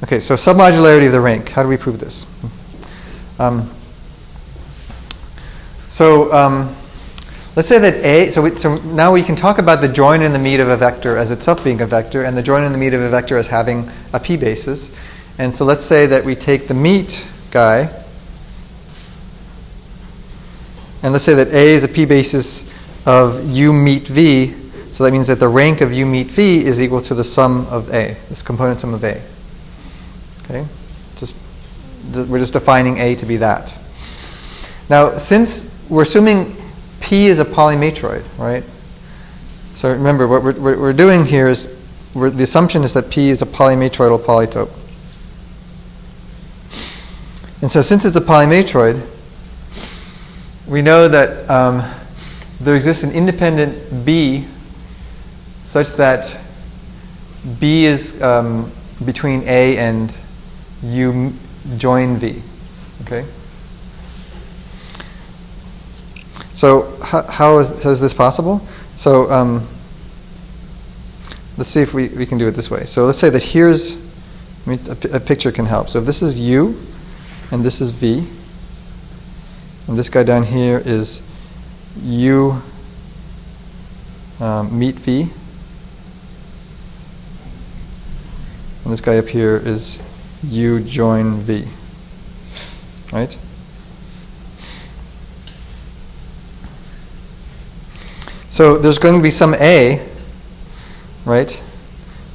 Okay, so submodularity of the rank. How do we prove this? Let's say that A, so now we can talk about the join in the meet of a vector as itself being a vector, and the join in the meet of a vector as having a p basis. And so let's say that we take the meet guy, and let's say that A is a p basis of u meet v, so that means that the rank of u meet v is equal to the sum of A, this component sum of A. Okay? We're just defining A to be that. Now, since we're assuming P is a polymatroid, right? So remember, what we're doing here is, the assumption is that P is a polymatroidal polytope. And so since it's a polymatroid, we know that there exists an independent B such that B is between A and U join V. Okay? So how is this possible? So let's see if we can do it this way. So let's say that here's, a picture can help. So if this is U, and this is V, and this guy down here is U meet V, and this guy up here is U join V, right? So there's going to be some A, right?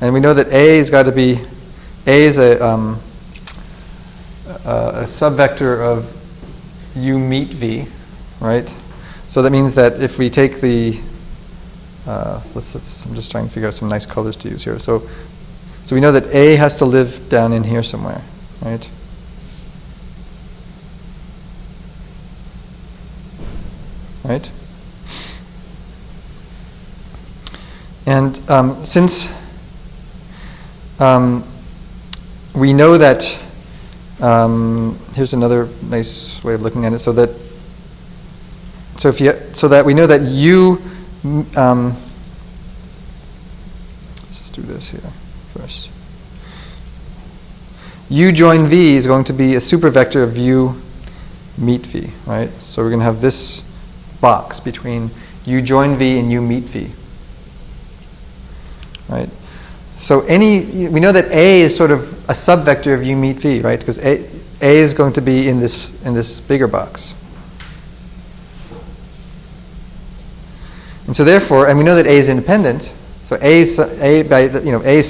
And we know that A has got to be, A is a subvector of U meet V, right? So that means that if we take the, I'm just trying to figure out some nice colors to use here. So we know that A has to live down in here somewhere, right? Right? And since we know that, here's another nice way of looking at it. So that we know that U. Let's just do this here first. U join V is going to be a supervector of U meet V, right? So we're going to have this box between U join V and U meet V. Right. So we know that A is sort of a subvector of U meet V, right? Because A is going to be in this bigger box. And so therefore, and we know that A is independent. So A is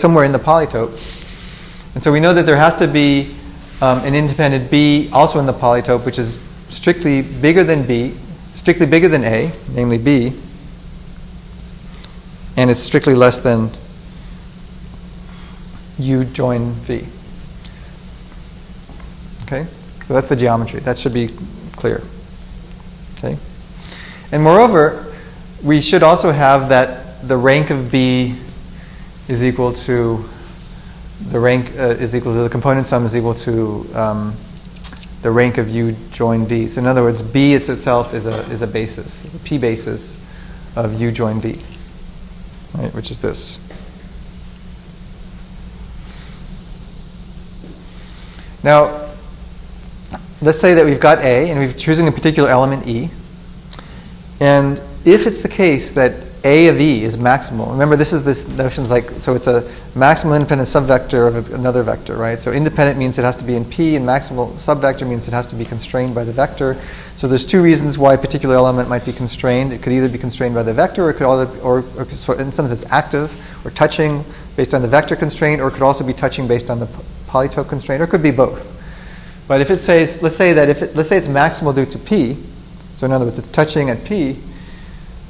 somewhere in the polytope. And so we know that there has to be an independent B also in the polytope, which is strictly bigger than A, namely B, and it's strictly less than U join V. Okay? So that's the geometry. That should be clear. Okay? And moreover, we should also have that the rank of B is equal to the component sum is equal to the rank of U join V. So in other words, B itself is a basis, is a P basis of U join V, right? Which is this. Now, let's say that we've got A and we're choosing a particular element E. And if it's the case that A of E is maximal, remember this notion's like, so it's a maximal independent subvector of another vector, right? So independent means it has to be in P, and maximal subvector means it has to be constrained by the vector. So there's two reasons why a particular element might be constrained. It could either be constrained by the vector, or it could in some sense it's active or touching based on the vector constraint, or it could also be touching based on the polytope constraint, or it could be both. But if it says, let's say it's maximal due to P, so in other words it's touching at P,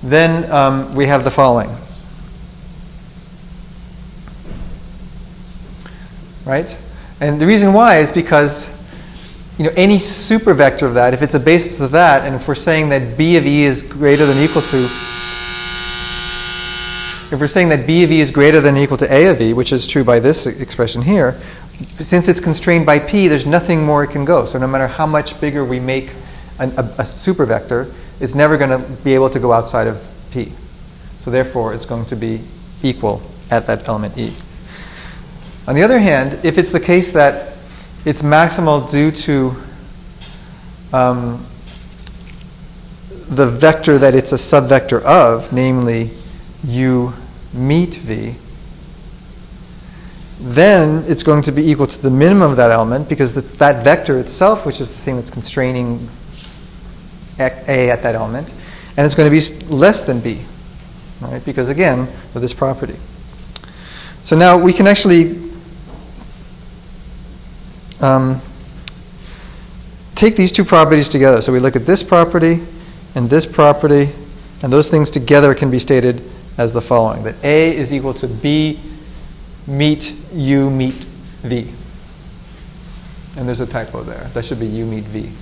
then we have the following. Right? And the reason why is because any supervector of that, if it's a basis of that, and if we're saying that B of E is greater than or equal to if we're saying that B of E is greater than or equal to A of E, which is true by this expression here, since it's constrained by P, there's nothing more it can go. So no matter how much bigger we make a supervector, it's never going to be able to go outside of P. So therefore, it's going to be equal at that element E. On the other hand, if it's the case that it's maximal due to the vector that it's a subvector of, namely U meet V, then it's going to be equal to the minimum of that element, because it's that vector itself, which is the thing that's constraining A at that element, and it's going to be less than B, right? Because again, of this property. So now we can actually take these two properties together. So we look at this property, and those things together can be stated as the following: that A is equal to B meet U meet V. And there's a typo there. That should be U meet V.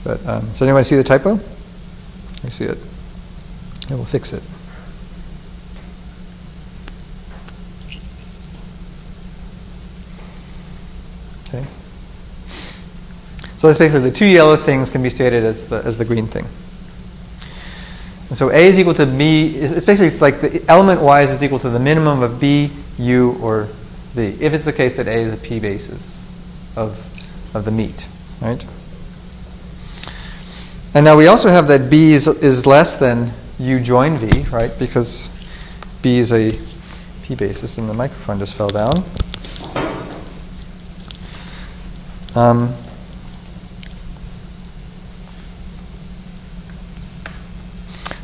But does anyone see the typo? I see it. I will fix it. Okay. So that's basically the two yellow things can be stated as the green thing. And so A is equal to B. It's like the element wise is equal to the minimum of B, U, or V, if it's the case that A is a P basis of the meet, right? And now we also have that B is less than U join V, right? Because B is a P basis, and the microphone just fell down.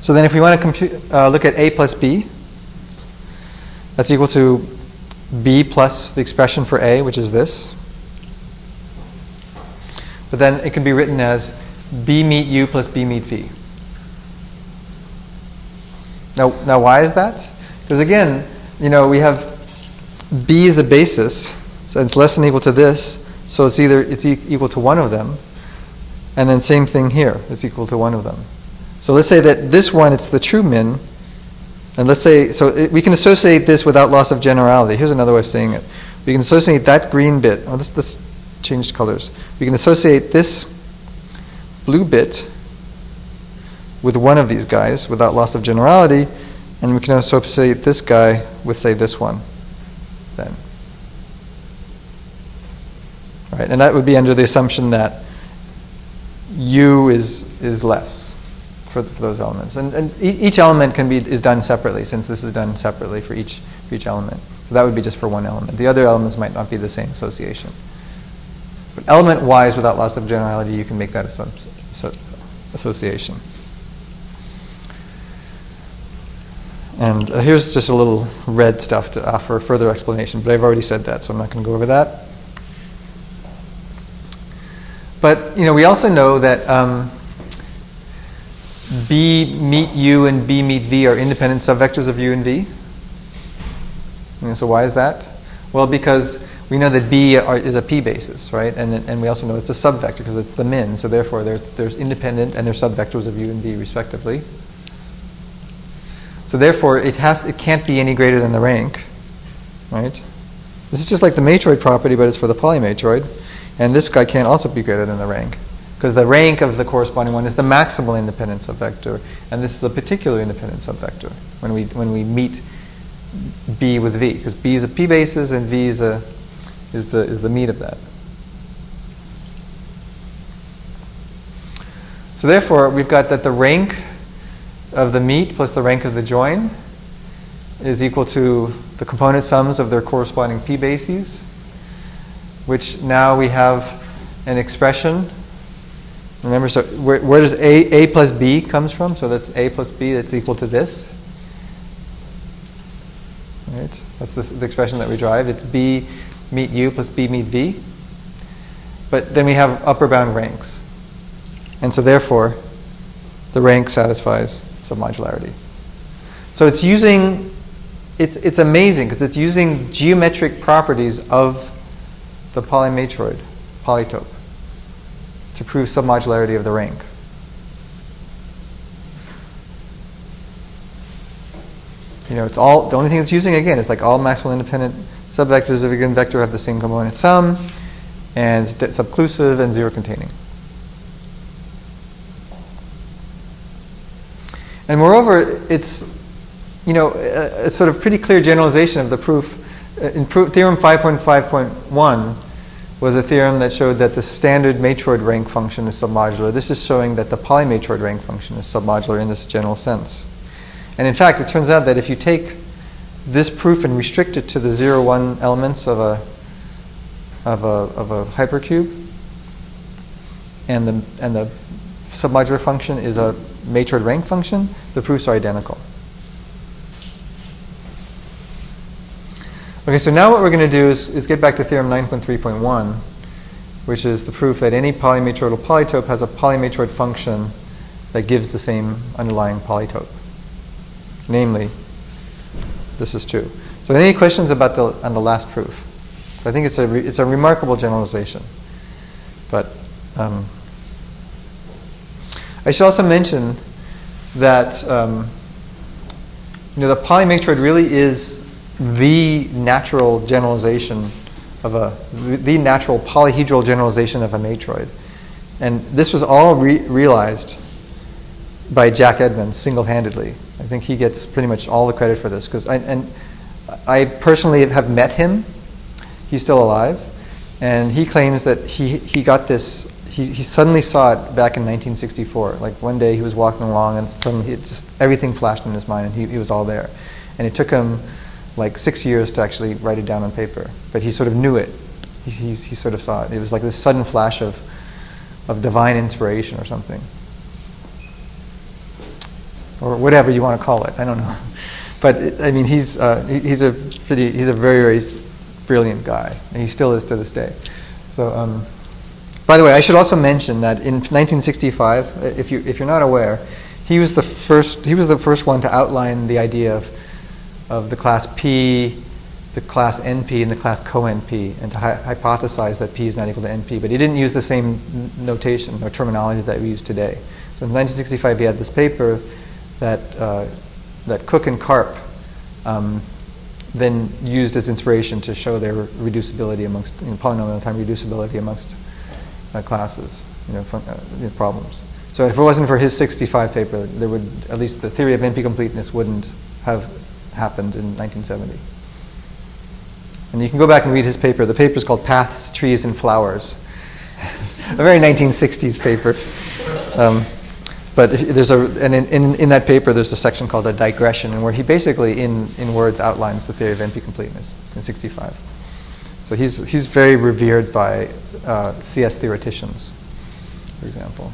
So then if we want to look at A plus B, that's equal to B plus the expression for A, which is this. But then it can be written as B meet U plus B meet V. Now why is that? Because again, we have B is a basis, so it's less than or equal to this, so it's equal to one of them, and then same thing here, it's equal to one of them. So let's say that this one, it's the true min, and let's say, we can associate this without loss of generality. Here's another way of saying it. We can associate that green bit, let's change colors. We can associate this blue bit with one of these guys without loss of generality, and we can associate this guy with, say, this one then. Right, and that would be under the assumption that U is less for those elements, and each element is done separately, since this is done separately for each element. So that would be just for one element. The other elements might not be the same association. But element-wise, without loss of generality, you can make that association. And here's just a little red stuff to offer further explanation, but I've already said that, so I'm not going to go over that. But we also know that B meet U and B meet V are independent subvectors of U and V. So why is that? Well, because we know that B is a P basis, right? And we also know it's a subvector because it's the min. So therefore, there's independent and there's subvectors of U and V respectively. So therefore, it can't be any greater than the rank, right? This is just like the matroid property, but it's for the polymatroid. And this guy can't also be greater than the rank, because the rank of the corresponding one is the maximal independent subvector, and this is a particular independent subvector when we meet B with V, because B is a P basis and V is the meet of that. So therefore, we've got that the rank of the meet plus the rank of the join is equal to the component sums of their corresponding P bases, which now we have an expression. Remember, so where does A plus B comes from? So that's A plus B, that's equal to this. Right? That's the expression that we derive. It's B meet U plus B meet V. But then we have upper bound ranks. And so therefore, the rank satisfies submodularity. So it's amazing because it's using geometric properties of the polymatroid, polytope, to prove submodularity of the rank. it's all, the only thing it's using again is like all maximal independent subvectors of a given vector have the same component sum, and it's subclusive and zero containing. And moreover, it's a sort of pretty clear generalization of the proof. Theorem 5.5.1 was a theorem that showed that the standard matroid rank function is submodular. This is showing that the polymatroid rank function is submodular in this general sense. And in fact, it turns out that if you take this proof and restrict it to the 0, 1 elements of a hypercube, and the submodular function is a matroid rank function, the proofs are identical. Okay, so now what we're going to do is get back to theorem 9.3.1, which is the proof that any polymatroidal polytope has a polymatroid function that gives the same underlying polytope. Namely, this is true. So any questions about on the last proof? So I think it's a remarkable generalization. But I should also mention that the polymatroid really is the natural generalization of the natural polyhedral generalization of a matroid. And this was all realized by Jack Edmonds single-handedly. I think he gets pretty much all the credit for this, because I personally have met him. He's still alive, and he claims that he got this. He suddenly saw it back in 1964. Like one day he was walking along, and suddenly everything flashed in his mind, and he was all there. And it took him like 6 years to actually write it down on paper, but he sort of knew it. He sort of saw it. It was like this sudden flash of divine inspiration or something, or whatever you want to call it. I don't know, but I mean he's a very, very brilliant guy, and he still is to this day. So by the way, I should also mention that in 1965, if you're not aware, he was the first one to outline the idea of the class P, the class NP, and the class co-NP, and to hypothesize that P is not equal to NP. But he didn't use the same notation or terminology that we use today. So in 1965, he had this paper that Cook and Karp then used as inspiration to show their reducibility amongst polynomial time reducibility amongst classes, problems. So if it wasn't for his 65 paper, there would, at least the theory of NP completeness wouldn't have happened in 1970. And you can go back and read his paper. The paper is called Paths, Trees, and Flowers. A very 1960s paper. But in that paper there's a section called a digression, and where he basically in words outlines the theory of NP completeness in 65. So he's very revered by CS theoreticians, for example.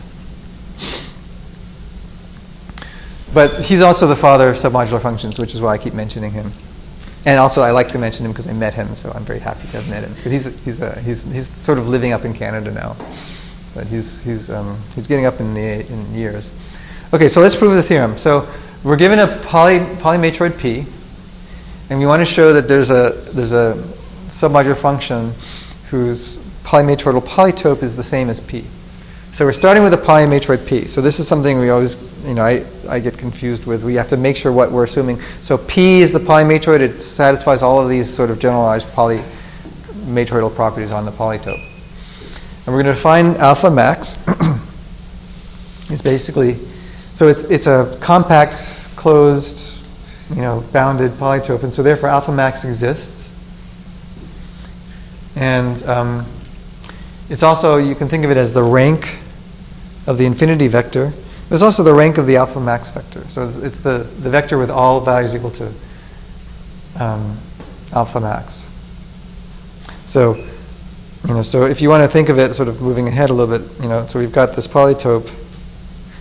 But he's also the father of submodular functions, which is why I keep mentioning him. And also I like to mention him because I met him, so I'm very happy to have met him. But he's sort of living up in Canada now. But he's getting up in years. Okay, so let's prove the theorem. So we're given a polymatroid P, and we want to show that there's a submodular function whose polymatroidal polytope is the same as P. So we're starting with a polymatroid P. So this is something we always, I get confused with. We have to make sure what we're assuming. So P is the polymatroid. It satisfies all of these sort of generalized polymatroidal properties on the polytope. And we're going to define alpha max. It's basically, so it's a compact, closed, bounded polytope, and so therefore alpha max exists. And it's also, you can think of it as the rank of the infinity vector. There's also the rank of the alpha max vector. So it's the vector with all values equal to alpha max. So, so if you want to think of it sort of moving ahead a little bit, so we've got this polytope,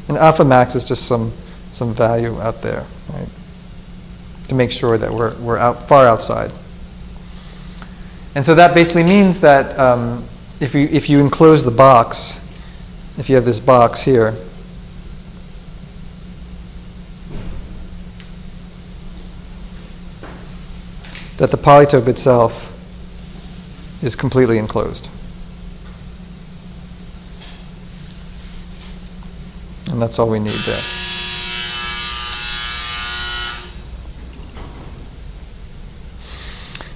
and alpha max is just some value out there, right? To make sure that we're far outside. And so that basically means that if you enclose the box, if you have this box here, that the polytope itself is completely enclosed. And that's all we need there.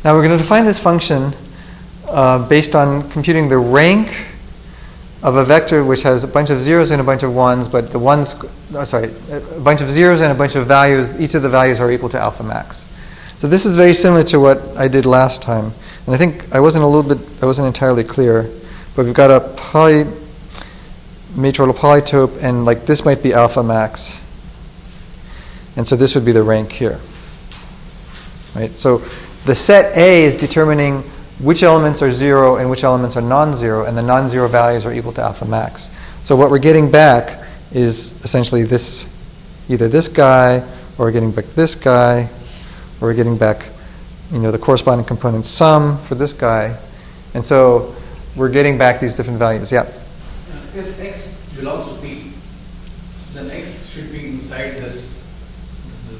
Now we're going to define this function based on computing the rank of a vector which has a bunch of zeros and a bunch of ones, but the ones, a bunch of zeros and a bunch of values, each of the values are equal to alpha max. So this is very similar to what I did last time. And I think I wasn't entirely clear, but we've got a polymatroidal polytope, and like this might be alpha max. And so this would be the rank here. Right? So the set A is determining which elements are 0 and which elements are non-zero, and the non-zero values are equal to alpha max. So what we're getting back is essentially this, either this guy, or we're getting back this guy, or we're getting back, the corresponding component sum for this guy. And so we're getting back these different values. Yeah? If x belongs to P, then x should be inside this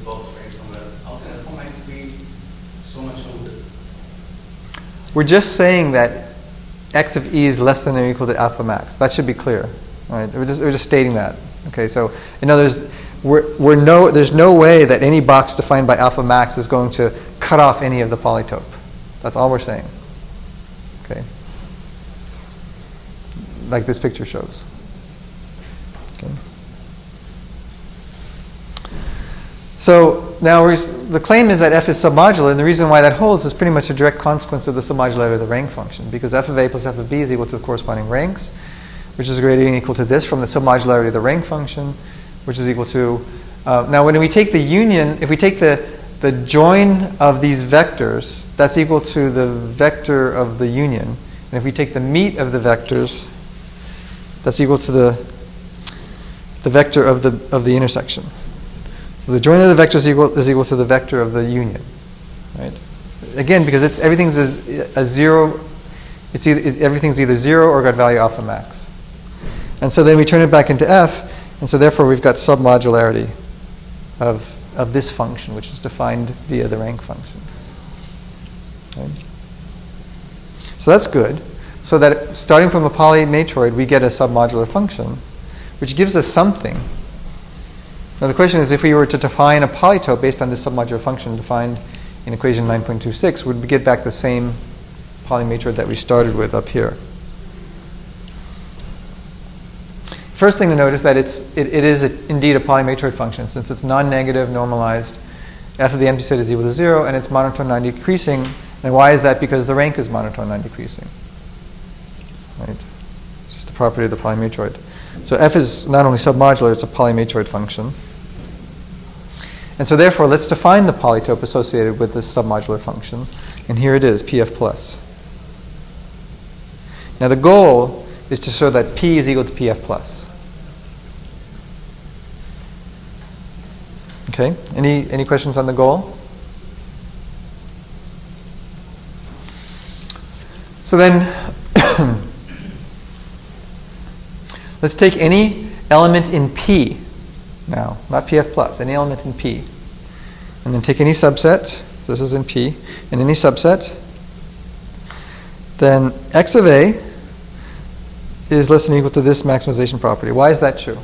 box, right, somewhere. How can alpha max be so much out? We're just saying that x of e is less than or equal to alpha max. That should be clear. Right? We're just stating that. Okay, so in other words, there's no way that any box defined by alpha max is going to cut off any of the polytope. That's all we're saying. Okay, like this picture shows. Okay. So now the claim is that f is submodular, and the reason why that holds is pretty much a direct consequence of the submodularity of the rank function, because f of a plus f of b is equal to the corresponding ranks, which is greater than or equal to this from the submodularity of the rank function, which is equal to, now when we take the union, if we take the join of these vectors, that's equal to the vector of the union, and if we take the meet of the vectors, that's equal to the vector of the intersection. So the join of the vectors is equal to the vector of the union, right? Again, because everything's a zero, everything's either 0 or got value alpha max. And so then we turn it back into f, and so therefore we've got submodularity of this function, which is defined via the rank function. Okay? So that's good. So that starting from a polymatroid, we get a submodular function, which gives us something. Now the question is, if we were to define a polytope based on this submodular function defined in equation 9.26, would we get back the same polymatroid that we started with up here? First thing to note is that it is indeed a polymatroid function, since it's non-negative, normalized. F of the empty set is equal to 0, and it's monotone non-decreasing. And why is that? Because the rank is monotone non-decreasing. Right? It's just a property of the polymatroid. So f is not only submodular, it's a polymatroid function. And so therefore, let's define the polytope associated with this submodular function. And here it is, pf plus. Now the goal is to show that p is equal to pf plus. Okay, any questions on the goal? So then, let's take any element in P now, not pf plus, any element in P. And then take any subset, so this is in P, and any subset, then x of a is less than or equal to this maximization property. Why is that true?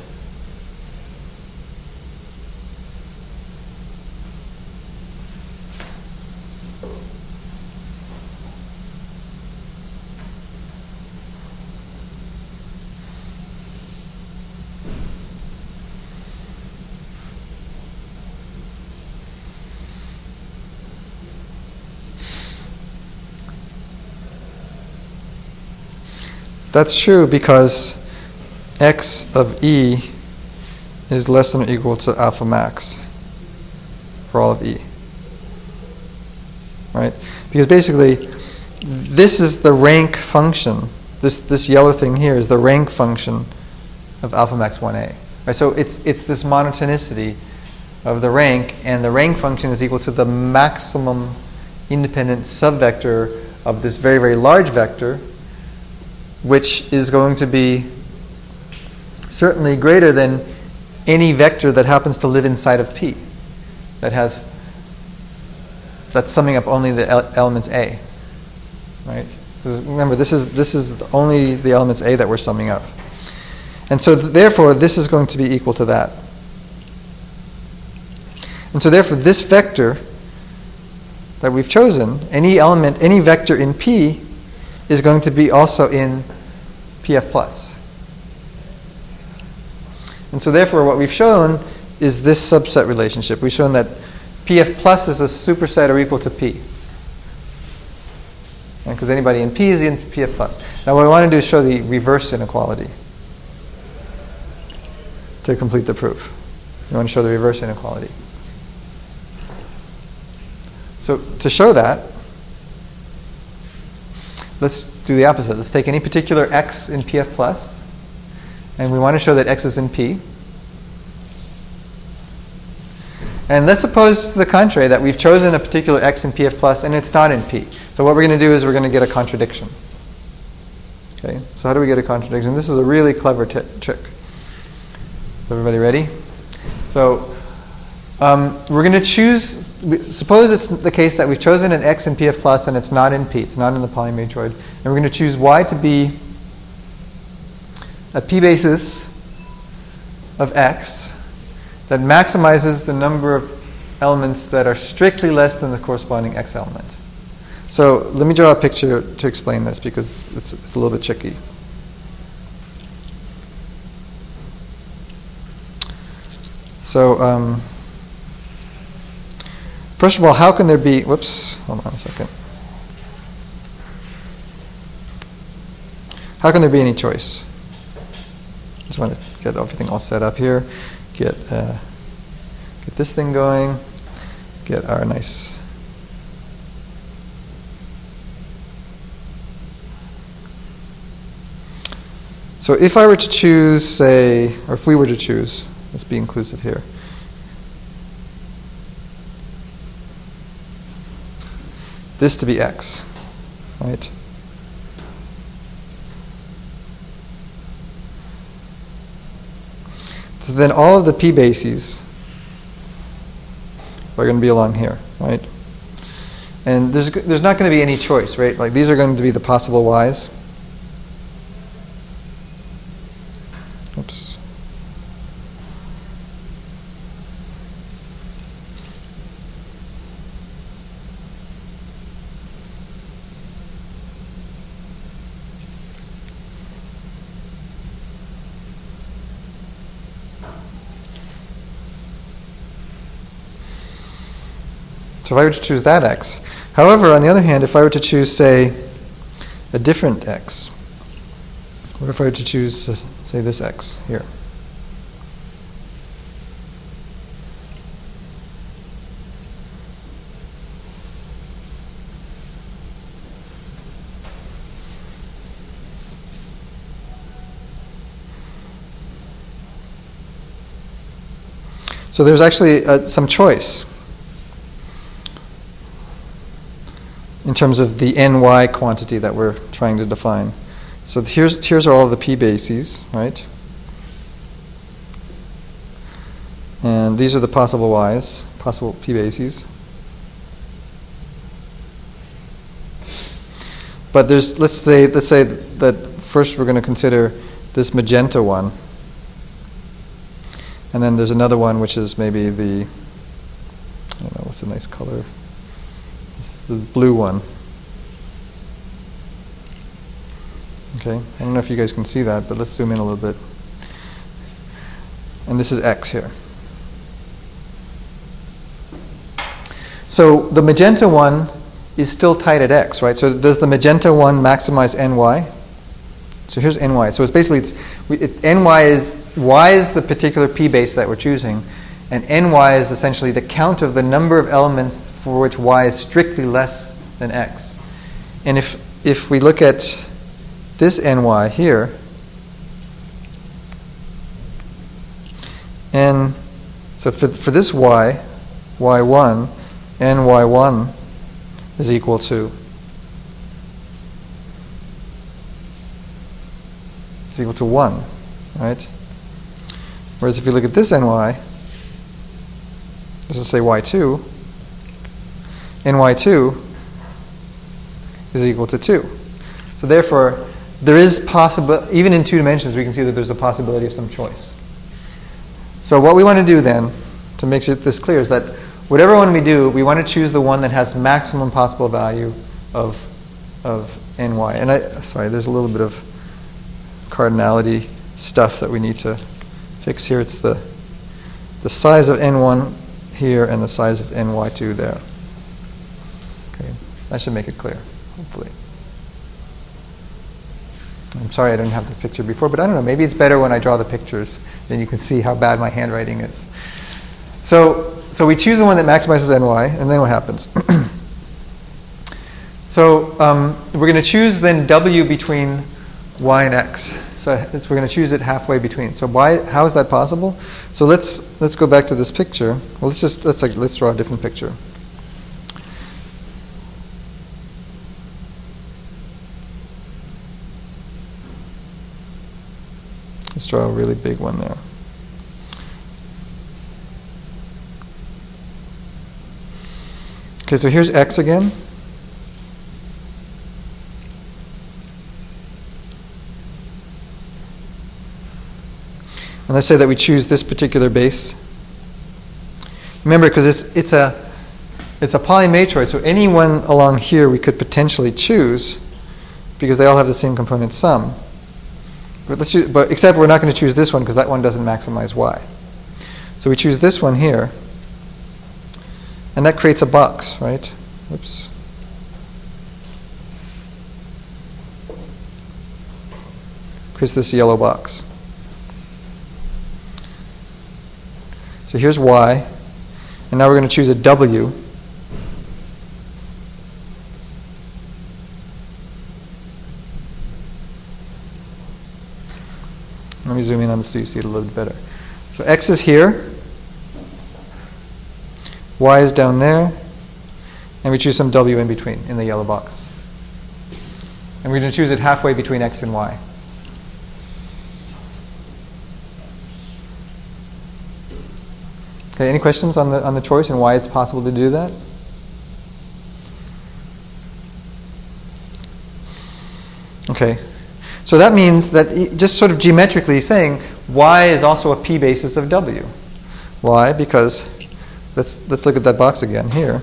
That's true because x of e is less than or equal to alpha max for all of e. Right? Because basically, this is the rank function. This yellow thing here is the rank function of alpha max 1a. Right? So it's this monotonicity of the rank, and the rank function is equal to the maximum independent subvector of this very, very large vector, which is going to be certainly greater than any vector that happens to live inside of P, that's summing up only the elements A, right? Because remember, this is only the elements A that we're summing up, and so therefore this is going to be equal to that, and so therefore this vector that we've chosen, any element, any vector in P is going to be also in PF plus. And so therefore what we've shown is this subset relationship. We've shown that PF plus is a superset or equal to P. Because anybody in P is in PF plus. Now what we want to do is show the reverse inequality to complete the proof. We want to show the reverse inequality. So to show that, let's do the opposite. Let's take any particular x in PF plus, and we want to show that x is in P. And let's suppose to the contrary that we've chosen a particular x in PF plus and it's not in P. So what we're going to do is we're going to get a contradiction. Okay, so how do we get a contradiction? This is a really clever trick. Everybody ready? So we're going to choose, suppose it's the case that we've chosen an x in PF plus and it's not in P, it's not in the Polymatroid, and we're going to choose y to be a P basis of x that maximizes the number of elements that are strictly less than the corresponding x element. So let me draw a picture to explain this because it's a little bit tricky. So first of all, how can there be, whoops, hold on a second. How can there be any choice? Just want to get everything all set up here. Get this thing going. Get our nice. So if I were to choose, say, or if we were to choose, let's be inclusive here. This to be x, right? So then all of the P bases are going to be along here, right? And there's not going to be any choice, right? Like these are going to be the possible y's. Oops. So if I were to choose that x. However, on the other hand, if I were to choose, say, a different x, what if I were to choose, say, this x here? So there's actually some choice in terms of the ny quantity that we're trying to define. So here's all the P bases, right? And these are the possible y's, possible P bases. But there's let's say that first we're going to consider this magenta one. And then there's another one which is maybe the, I don't know, what's a nice color? The blue one. Okay, I don't know if you guys can see that, but let's zoom in a little bit. And this is x here. So the magenta one is still tight at x, right? So does the magenta one maximize ny? So here's ny. So it's basically ny is y is the particular p base that we're choosing, and ny is essentially the count of the number of elements for which y is strictly less than x. And if we look at this ny here, and so for this y, y1, ny1 is equal to 1, right? Whereas if you look at this ny, let's say y2, ny2 is equal to 2. So therefore, there is possible, even in 2 dimensions, we can see that there's a possibility of some choice. So what we want to do then, to make sure this clear, is that whatever one we do, we want to choose the one that has maximum possible value of ny. And sorry, there's a little bit of cardinality stuff that we need to fix here. It's the size of n1 here and the size of ny2 there. Okay, that should make it clear, hopefully. I'm sorry I didn't have the picture before, but I don't know, maybe it's better when I draw the pictures, then you can see how bad my handwriting is. So we choose the one that maximizes ny, and then what happens? So we're going to choose then w between y and x. So we're going to choose it halfway between. So how is that possible? So let's go back to this picture. Well, let's draw a different picture. Let's draw a really big one there. Okay, so here's x again. And let's say that we choose this particular base. Remember, because it's a polymatroid, so any one along here we could potentially choose because they all have the same component sum. But except we're not going to choose this one because that one doesn't maximize y. So we choose this one here, and that creates a box, right? Oops. Creates this yellow box. So here's y, and now we're going to choose a w. Let me zoom in on this so you see it a little bit better. So x is here, y is down there, and we choose some w in between in the yellow box. And we're going to choose it halfway between x and y. Okay, any questions on the choice and why it's possible to do that? Okay. So that means that just sort of geometrically saying y is also a p basis of w. Why? Because let's look at that box again here.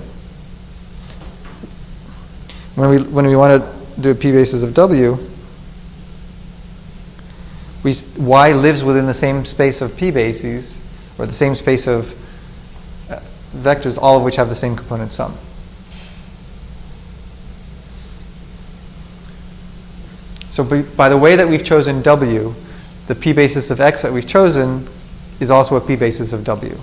When we want to do a p basis of w, y lives within the same space of p bases, or the same space of vectors, all of which have the same component sum. So by the way that we've chosen w, the p basis of x that we've chosen is also a p basis of w.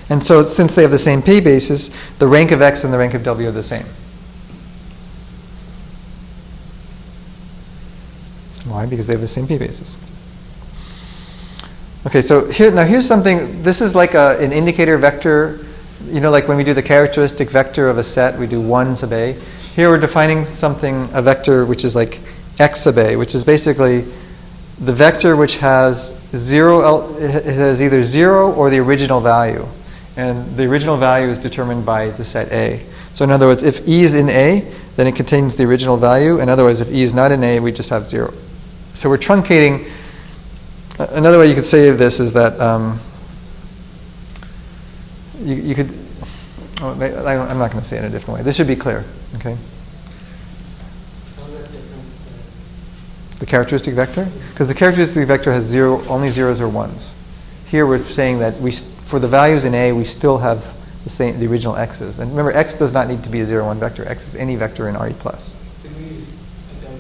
And so since they have the same p basis, the rank of x and the rank of w are the same. Why? Because they have the same p basis. Okay, so here's something. This is like an indicator vector. You know, like when we do the characteristic vector of a set, we do 1 sub a. Here we're defining a vector which is like x sub a, which is basically the vector which has it has either 0 or the original value. And the original value is determined by the set A. So in other words, if E is in A, then it contains the original value. And otherwise, if E is not in A, we just have 0. So we're truncating. Another way you could say this is that you could. Oh, I'm not going to say it in a different way. This should be clear. Okay. The characteristic vector, because the characteristic vector has only zeros or ones. Here we're saying that for the values in A, we still have the original x's. And remember, x does not need to be a 0, 1 vector. X is any vector in RE+. Did we use a W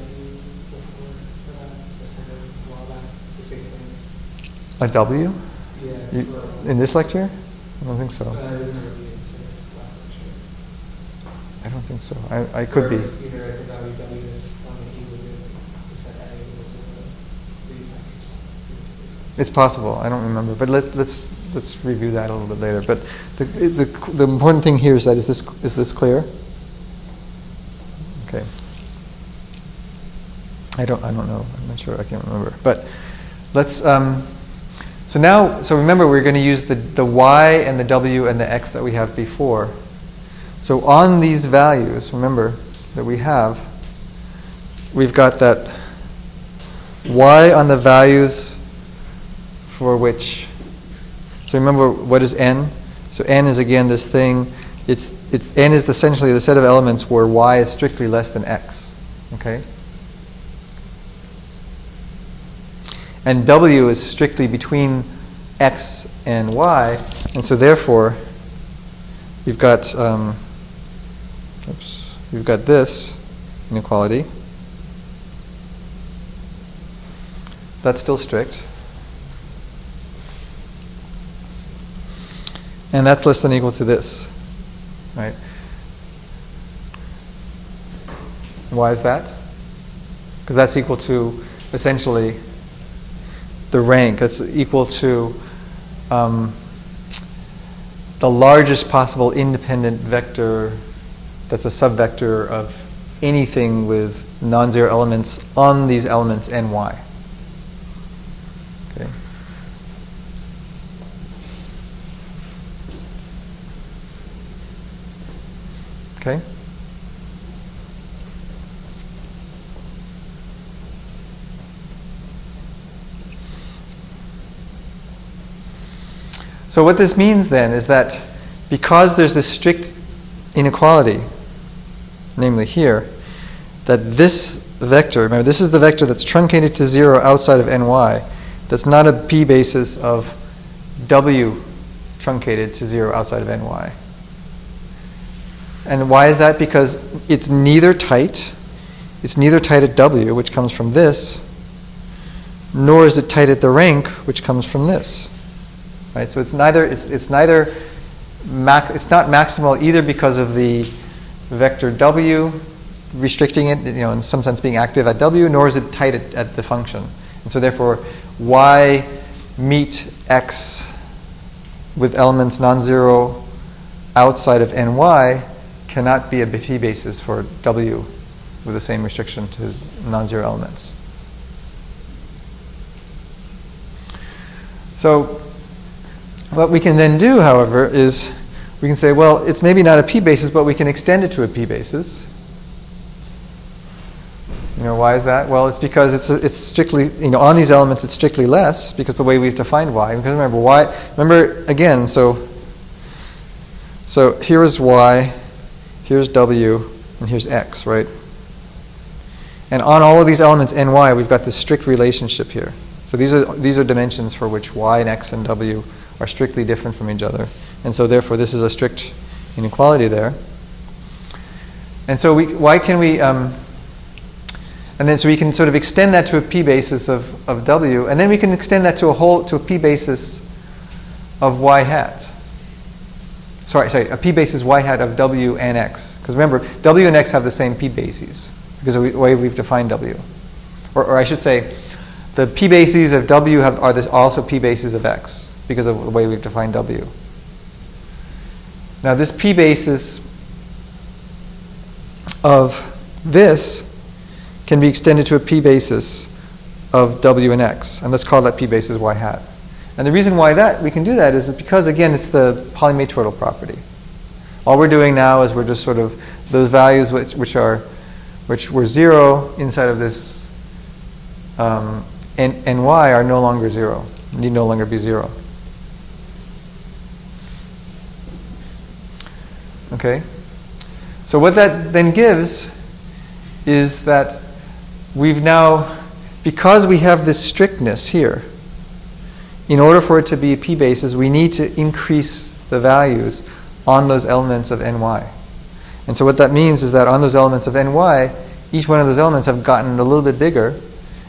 before for that? A while back, the same thing? A W? Yeah. In this lecture? I don't think so. It was in the review, so it's last lecture. I don't think so. I could be. Or it was either at the value W if E was in the set A was in the repackaged. It's possible. I don't remember. But let's review that a little bit later. But the important thing here is that is this clear? Okay. I don't know. I'm not sure. I can't remember. But let's. So remember, we're going to use the y and the w and the x that we have before. So on these values, remember that we've got that y on the values for which So remember, what is n? So n is again this thing. It's n is essentially the set of elements where y is strictly less than x. Okay. And w is strictly between x and y, and so therefore we've got this inequality. That's still strict. And that's less than or equal to this. Right? Why is that? Because that's equal to essentially the rank. That's equal to the largest possible independent vector that's a subvector of anything with non-zero elements on these elements n, y. Okay. Okay. So what this means then is that because there's this strict inequality, namely here, that this vector, remember this is the vector that's truncated to 0 outside of ny, that's not a p-basis of w truncated to 0 outside of ny. And why is that? Because it's neither tight at w, which comes from this, nor is it tight at the rank, which comes from this. Right? So it's not maximal either because of the vector w restricting it, in some sense being active at w, nor is it tight at the function. And so therefore, y meet x with elements non-zero outside of ny cannot be a p-basis for w with the same restriction to non-zero elements. So what we can then do, however, is we can say, well, it's maybe not a p-basis, but we can extend it to a p-basis. Why is that? Well, it's because it's strictly, on these elements it's strictly less because the way we've defined y. Because remember again, so here is y, here's w, and here's x, right? And on all of these elements n, y, we've got this strict relationship here. So these are dimensions for which y and x and w are strictly different from each other. And so therefore this is a strict inequality there. And so so we can sort of extend that to a p-basis of w, and then we can extend that to a p-basis of y hat. Sorry, a p-basis y hat of w and x. Because remember, w and x have the same p-bases because of the way we've defined w. Or I should say, the p-bases of w are also p-bases of x because of the way we've defined w. Now this p-basis of this can be extended to a p-basis of w and x, and let's call that p-basis y hat. And the reason why we can do that is because, again, it's the polymatroidal property. All we're doing now is we're just sort of those values which were 0 inside of this and y are no longer 0, need no longer be 0. Okay? So what that then gives is that we've now, because we have this strictness here, in order for it to be a p-basis, we need to increase the values on those elements of ny. And so what that means is that on those elements of ny, each one of those elements have gotten a little bit bigger,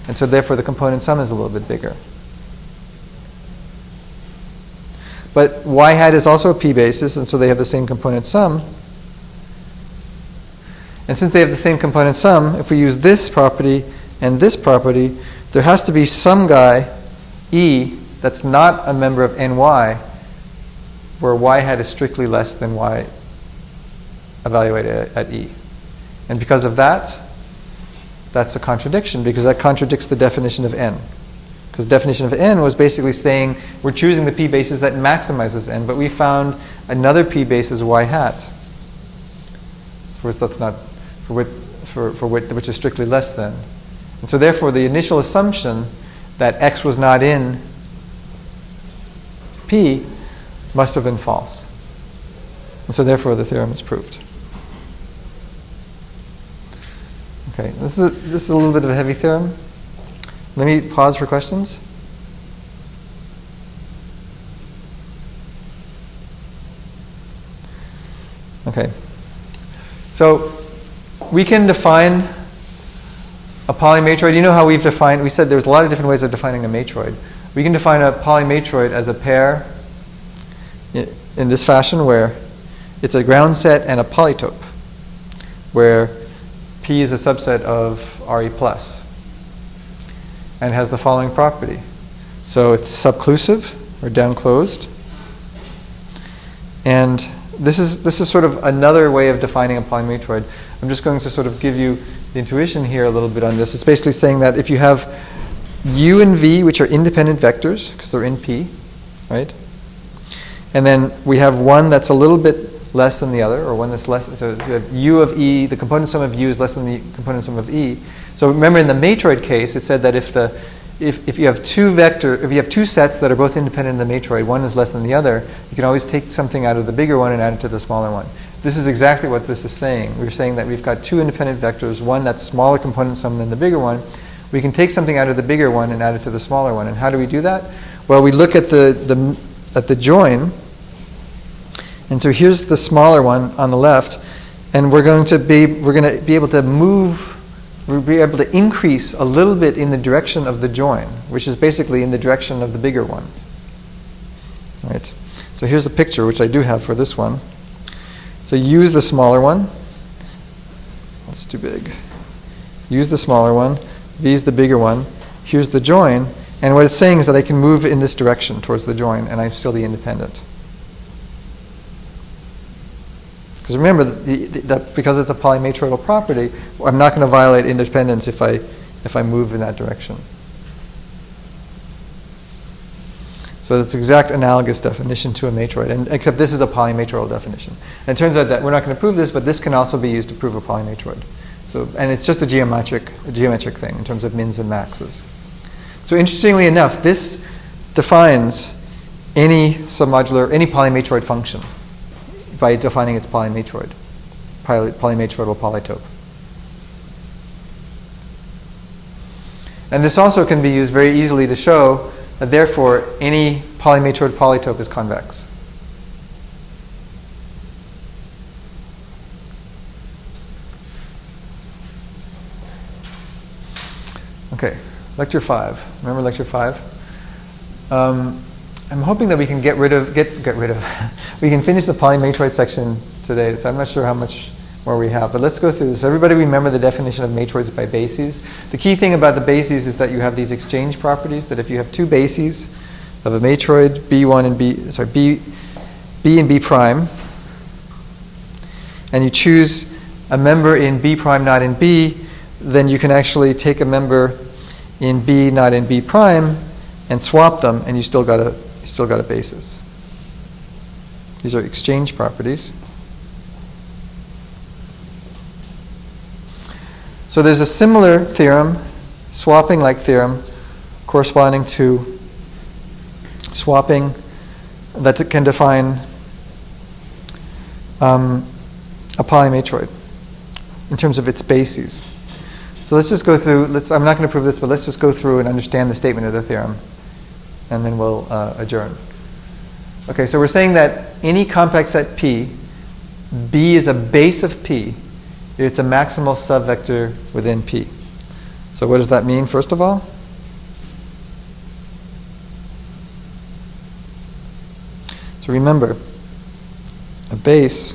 and so therefore the component sum is a little bit bigger. But y hat is also a p-basis, and so they have the same component sum. And since they have the same component sum, if we use this property and this property, there has to be some guy, E, that's not a member of ny, where y hat is strictly less than y evaluated at E. And because of that, that's a contradiction, because that contradicts the definition of n. Because the definition of n was basically saying we're choosing the p-basis that maximizes n, but we found another p-basis y hat, which is strictly less than. And so therefore the initial assumption that x was not in P must have been false. And so therefore the theorem is proved. Okay, this is a little bit of a heavy theorem. Let me pause for questions. Okay, so we can define a polymatroid. You know how we said there's a lot of different ways of defining a matroid. We can define a polymatroid as a pair in this fashion where it's a ground set and a polytope, where P is a subset of Re plus and has the following property. So it's subclusive or downclosed, and this is sort of another way of defining a polymatroid. I'm just going to sort of give you the intuition here a little bit on this. It's basically saying that if you have U and V, which are independent vectors, because they're in P, right? And then we have one that's a little bit less than the other, or one that's less. So you have U of E, the component sum of U is less than the component sum of E. So remember in the matroid case, it said that if you have two sets that are both independent in the matroid, one is less than the other, you can always take something out of the bigger one and add it to the smaller one. This is exactly what this is saying. We're saying that we've got two independent vectors, one that's smaller component sum than the bigger one. We can take something out of the bigger one and add it to the smaller one. And how do we do that? Well, we look at the join. And so here's the smaller one on the left, and we're going to be able to move. We'll be able to increase a little bit in the direction of the join, which is basically in the direction of the bigger one. Right. So here's a picture, which I do have for this one. So use the smaller one. That's too big. Use the smaller one. V is the bigger one. Here's the join, and what it's saying is that I can move in this direction towards the join, and I'd still be independent. Because remember that because it's a polymatroidal property, I'm not going to violate independence if I move in that direction. So that's exact analogous definition to a matroid, and except this is a polymatroidal definition. And it turns out that we're not going to prove this, but this can also be used to prove a polymatroid. So, and it's just a geometric thing in terms of mins and maxes. So interestingly enough, this defines any polymatroid function by defining its polymatroidal polytope. And this also can be used very easily to show that therefore any polymatroid polytope is convex. Okay, lecture 5. Remember lecture 5? I'm hoping that we can get rid of. We can finish the polymatroid section today. So I'm not sure how much more we have, but let's go through this. Everybody remember the definition of matroids by bases. The key thing about the bases is that you have these exchange properties. That if you have two bases of a matroid, B1 and B and B prime, and you choose a member in B prime not in B, then you can actually take a member in B not in B prime and swap them, and you still got a basis. These are exchange properties. So there's a similar theorem, swapping-like theorem, corresponding to swapping that can define a polymatroid in terms of its bases. So let's just go through. I'm not going to prove this, but let's just go through and understand the statement of the theorem, and then we'll adjourn. Okay, so we're saying that any compact set P, B is a base of P. It's a maximal subvector within P. So what does that mean, first of all? So remember, a base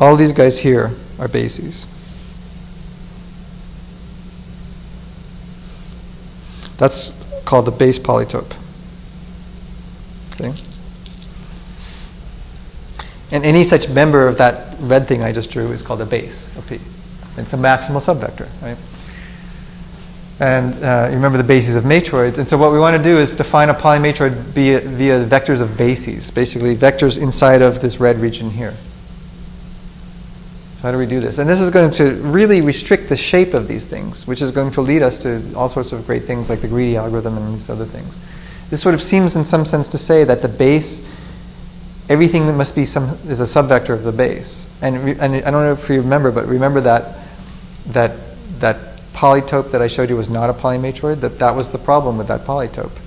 all these guys here are bases. That's called the base polytope. Okay. And any such member of that red thing I just drew is called a base of P. It's a maximal subvector, right? And you remember the bases of matroids. And so what we want to do is define a polymatroid via vectors of bases, basically vectors inside of this red region here. So how do we do this? And this is going to really restrict the shape of these things, which is going to lead us to all sorts of great things like the greedy algorithm and these other things. This sort of seems in some sense to say that the base, everything that must be is a subvector of the base. And I don't know if you remember, but remember that polytope that I showed you was not a polymatroid? That was the problem with that polytope.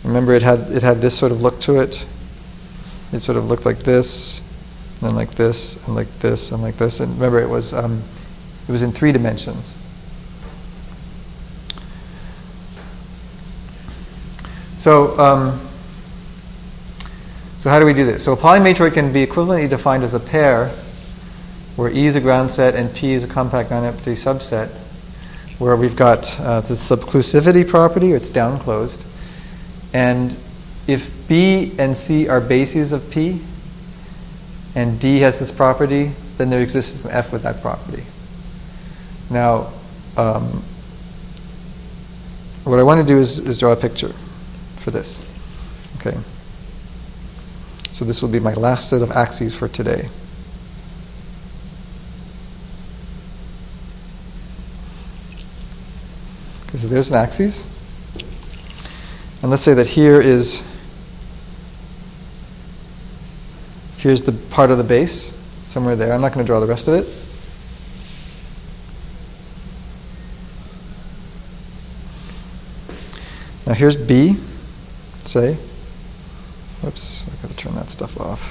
Remember it had this sort of look to it. It sort of looked like this, and then like this, and like this, and like this. And remember it was in 3 dimensions. So how do we do this? So a polymatroid can be equivalently defined as a pair where E is a ground set and P is a compact non-empty subset, where we've got the subclusivity property, or it's downclosed. And if B and C are bases of P, and D has this property, then there exists an F with that property. Now, what I want to do is draw a picture for this. Okay. So this will be my last set of axes for today. Okay, so there's an axis. And let's say that here's the part of the base, somewhere there. I'm not going to draw the rest of it. Now here's B, say. Whoops, I've got to turn that stuff off.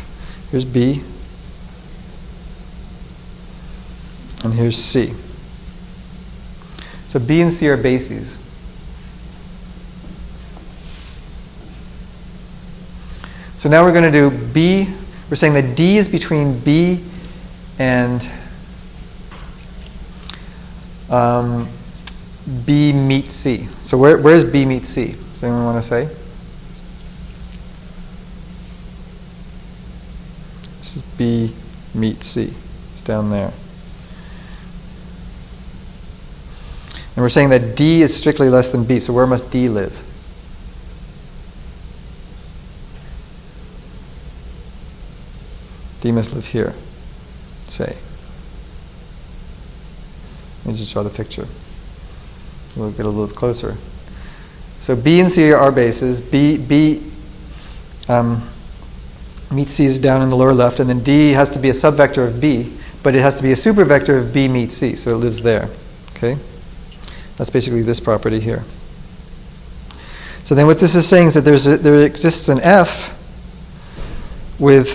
Here's B. And here's C. So B and C are bases. So now we're going to do B. We're saying that D is between B and B meets C. So where's B meets C? Does anyone want to say? This is B meets C. It's down there. And we're saying that D is strictly less than B. So where must D live? D must live here, say. Let me just draw the picture. We'll get a little bit closer. So B and C are bases. B meets C is down in the lower left, and then D has to be a subvector of B, but it has to be a supervector of B meets C, so it lives there. Okay? That's basically this property here. So then what this is saying is that there exists an F with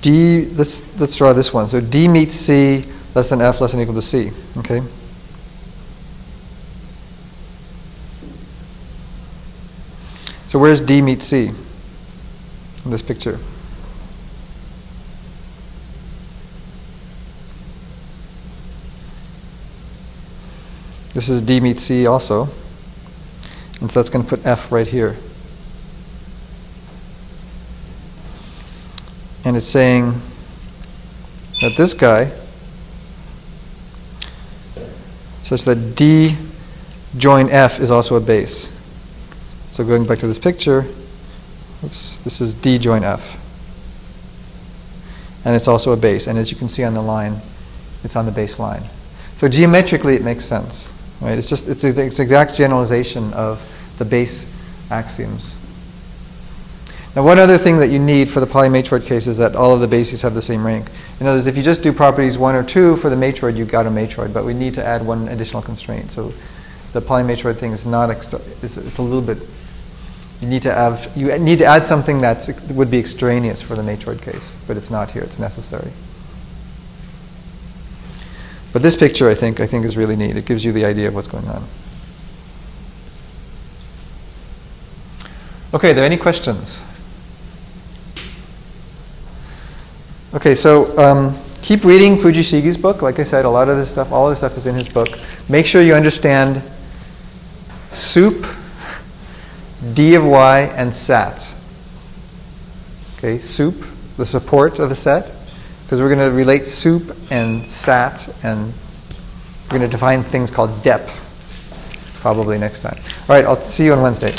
D. Let's draw this one. So D meets C less than F less than or equal to C. Okay. So where's D meets C in this picture? This is D meets C also. And so that's going to put F right here. And it's saying that this guy, such that D join F is also a base. So going back to this picture, oops, this is D join F. And it's also a base. And as you can see on the line, it's on the base line. So geometrically it makes sense. Right? It's exact generalization of the base axioms. Now one other thing that you need for the polymatroid case is that all of the bases have the same rank. In other words, if you just do properties 1 or 2 for the matroid, you've got a matroid, but we need to add one additional constraint. So the polymatroid thing is not, it's a little bit, you need to add something that would be extraneous for the matroid case, but it's not here, it's necessary. But this picture I think is really neat. It gives you the idea of what's going on. Okay, are there any questions? Okay, so keep reading Fujishige's book. Like I said, all of this stuff is in his book. Make sure you understand sup, d of y, and sat. Okay, sup, the support of a set, because we're going to relate sup and sat, and we're going to define things called dep probably next time. All right, I'll see you on Wednesday.